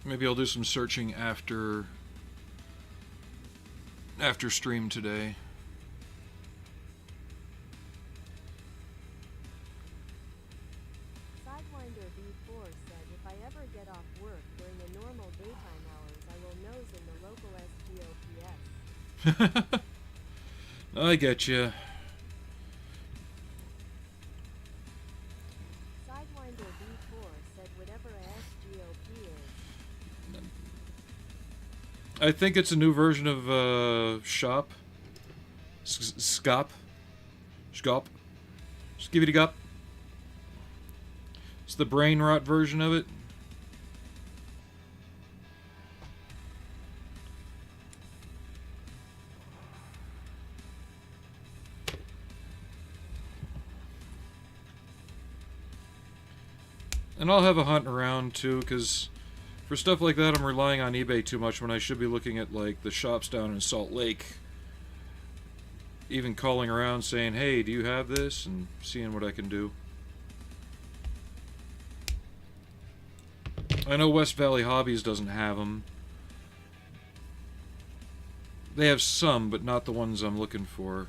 Maybe I'll do some searching after stream today. Sidewinder V4 said, if I ever get off work during the normal daytime hours, I will nose in the local SGOPS. I get you. Sidewinder V4 said, whatever a SGOP is. I think it's a new version of Shop. Scop. Scop. Skivity Gop. It's the brain rot version of it. And I'll have a hunt around too, because for stuff like that I'm relying on eBay too much when I should be looking at like the shops down in Salt Lake. Even calling around saying, hey, do you have this? And seeing what I can do. I know West Valley Hobbies doesn't have them. They have some, but not the ones I'm looking for.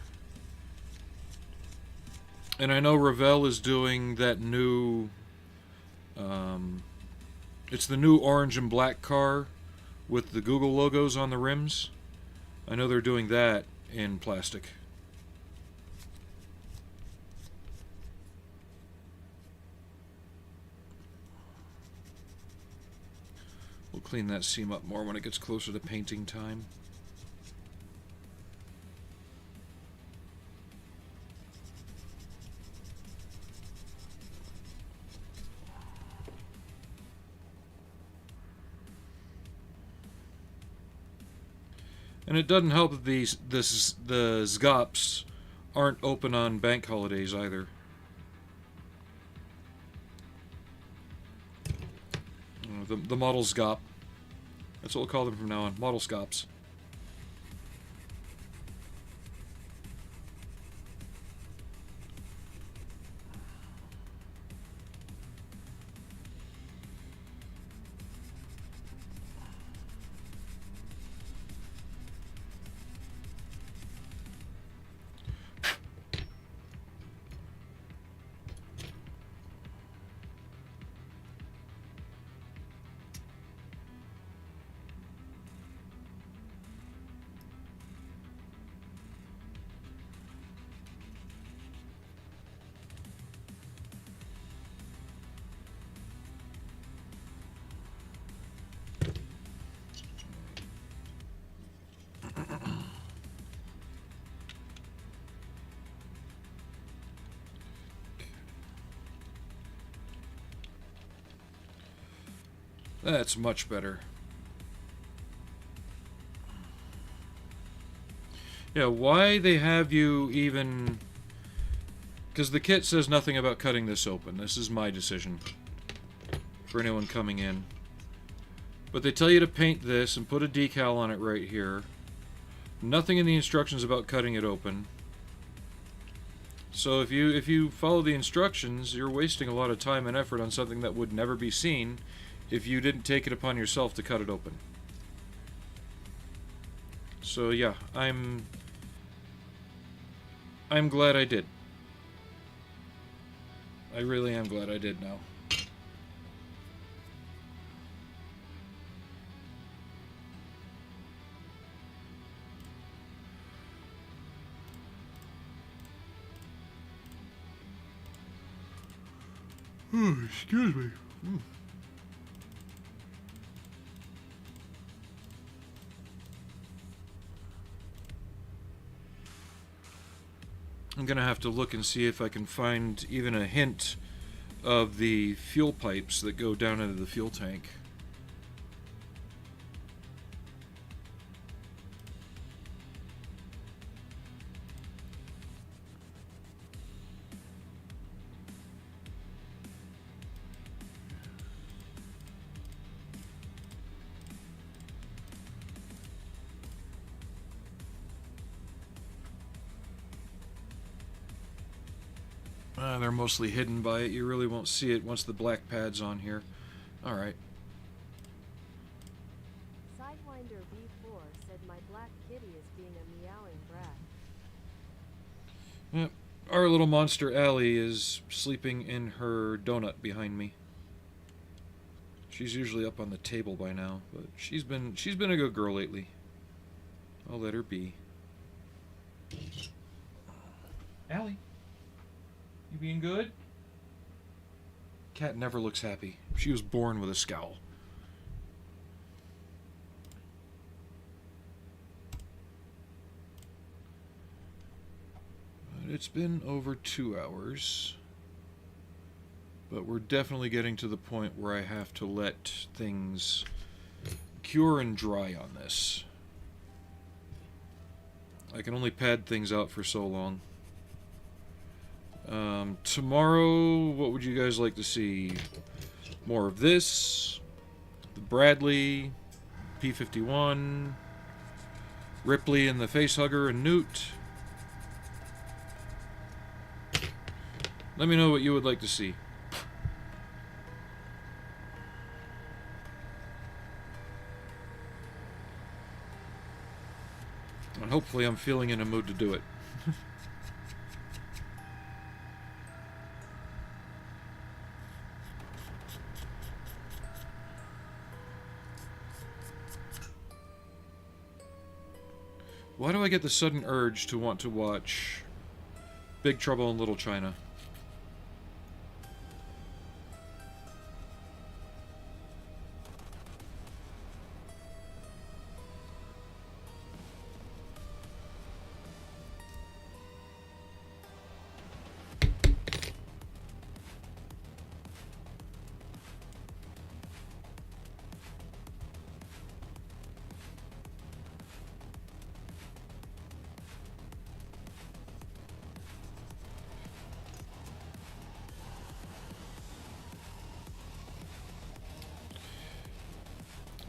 And I know Revell is doing that new... it's the new orange and black car with the Google logos on the rims. I know they're doing that in plastic. We'll clean that seam up more when it gets closer to painting time. And it doesn't help that the SGOPS aren't open on bank holidays either. The model scop. That's what we'll call them from now on. Model scops. That's much better. Yeah, why they have you even... Because the kit says nothing about cutting this open. This is my decision. For anyone coming in. But they tell you to paint this and put a decal on it right here. Nothing in the instructions about cutting it open. So if you follow the instructions, you're wasting a lot of time and effort on something that would never be seen if you didn't take it upon yourself to cut it open. So yeah, I'm glad I did. I really am glad I did now. Oh, excuse me. I'm gonna have to look and see if I can find even a hint of the fuel pipes that go down into the fuel tank. They're mostly hidden by it. You really won't see it once the black pad's on here. Alright. Sidewinder B4 said my black kitty is being a meowing brat. Yep. Our little monster Allie is sleeping in her donut behind me. She's usually up on the table by now, but she's been a good girl lately. I'll let her be. Allie, you being good? Cat never looks happy. She was born with a scowl. But it's been over 2 hours. But we're definitely getting to the point where I have to let things cure and dry on this. I can only pad things out for so long. Tomorrow, what would you guys like to see? More of this, the Bradley, P-51, Ripley and the Facehugger and Newt. Let me know what you would like to see. And hopefully I'm feeling in a mood to do it. Why do I get the sudden urge to want to watch Big Trouble in Little China?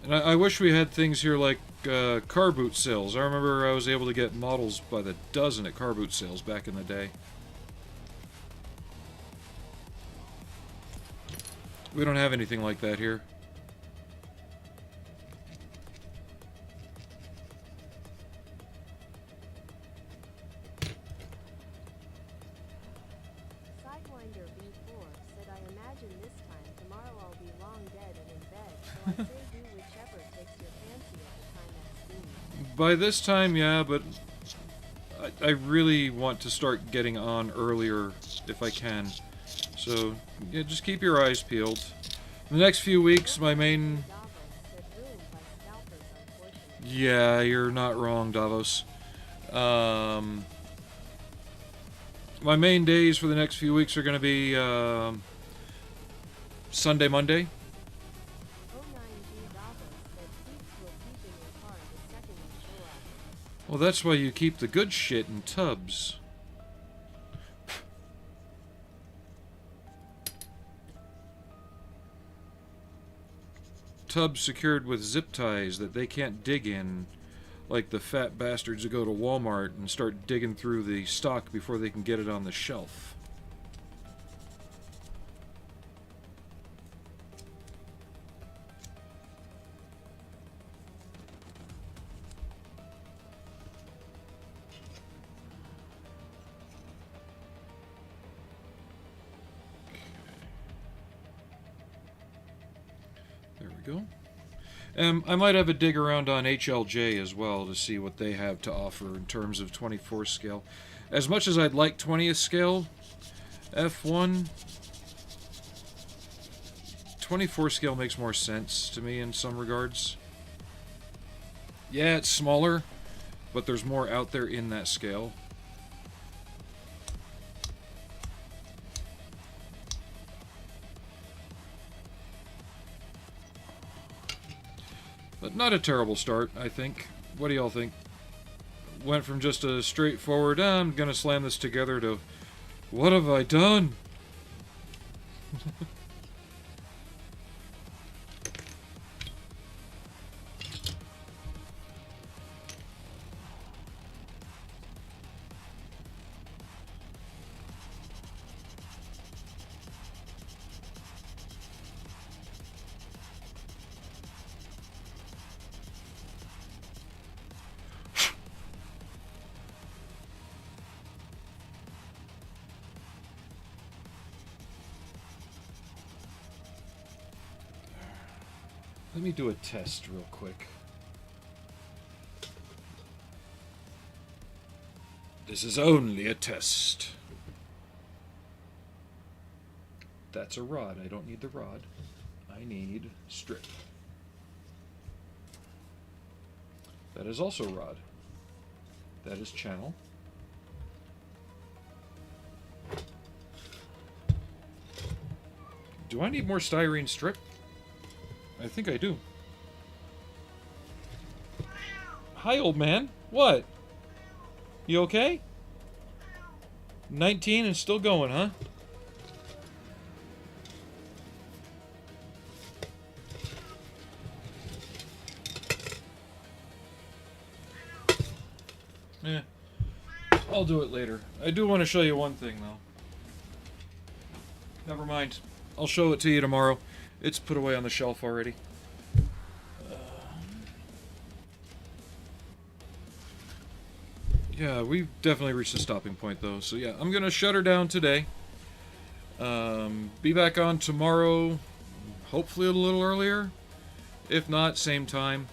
And I wish we had things here like car boot sales. I remember I was able to get models by the dozen at car boot sales back in the day. We don't have anything like that here. Sidewinder B4 said, I imagine this time tomorrow I'll be long dead and in bed, so I say do whichever takes your fancy at the time at Steam. By this time, yeah, but I really want to start getting on earlier if I can. So, yeah, just keep your eyes peeled. The next few weeks, my main... Davos said ruined by scalpers, unfortunately. Yeah, you're not wrong, Davos. My main days for the next few weeks are going to be Sunday, Monday. 09G Davos said seats will keep in your car the second you show up. Well, that's why you keep the good shit in tubs. Tubs secured with zip ties that they can't dig in, like the fat bastards who go to Walmart and start digging through the stock before they can get it on the shelf. There we go. I might have a dig around on HLJ as well to see what they have to offer in terms of 24 scale. As much as I'd like 20th scale F1, 24 scale makes more sense to me in some regards. Yeah, it's smaller, but there's more out there in that scale. But not a terrible start, I think. What do y'all think? Went from just a straightforward, I'm gonna slam this together, to, what have I done? Let me do a test real quick. This is only a test. That's a rod. I don't need the rod. I need strip. That is also rod. That is channel. Do I need more styrene strip? I think I do. Hi, old man. What? You okay? 19 and still going, huh? Eh. I'll do it later. I do want to show you one thing, though. Never mind. I'll show it to you tomorrow. It's put away on the shelf already. Yeah, we've definitely reached a stopping point, though. So yeah, I'm gonna shut her down today. Be back on tomorrow, hopefully a little earlier. If not, same time.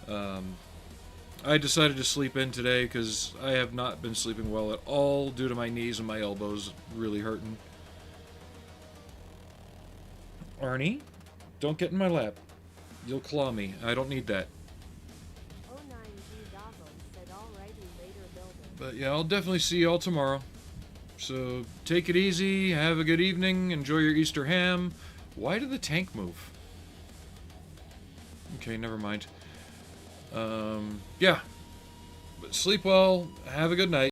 I decided to sleep in today because I have not been sleeping well at all due to my knees and my elbows really hurting. Arnie, don't get in my lap. You'll claw me. I don't need that. 09G Davos said alrighty later builder. But yeah, I'll definitely see y'all tomorrow. So take it easy, have a good evening, enjoy your Easter ham. Why did the tank move? Okay, never mind. Yeah. But sleep well, have a good night.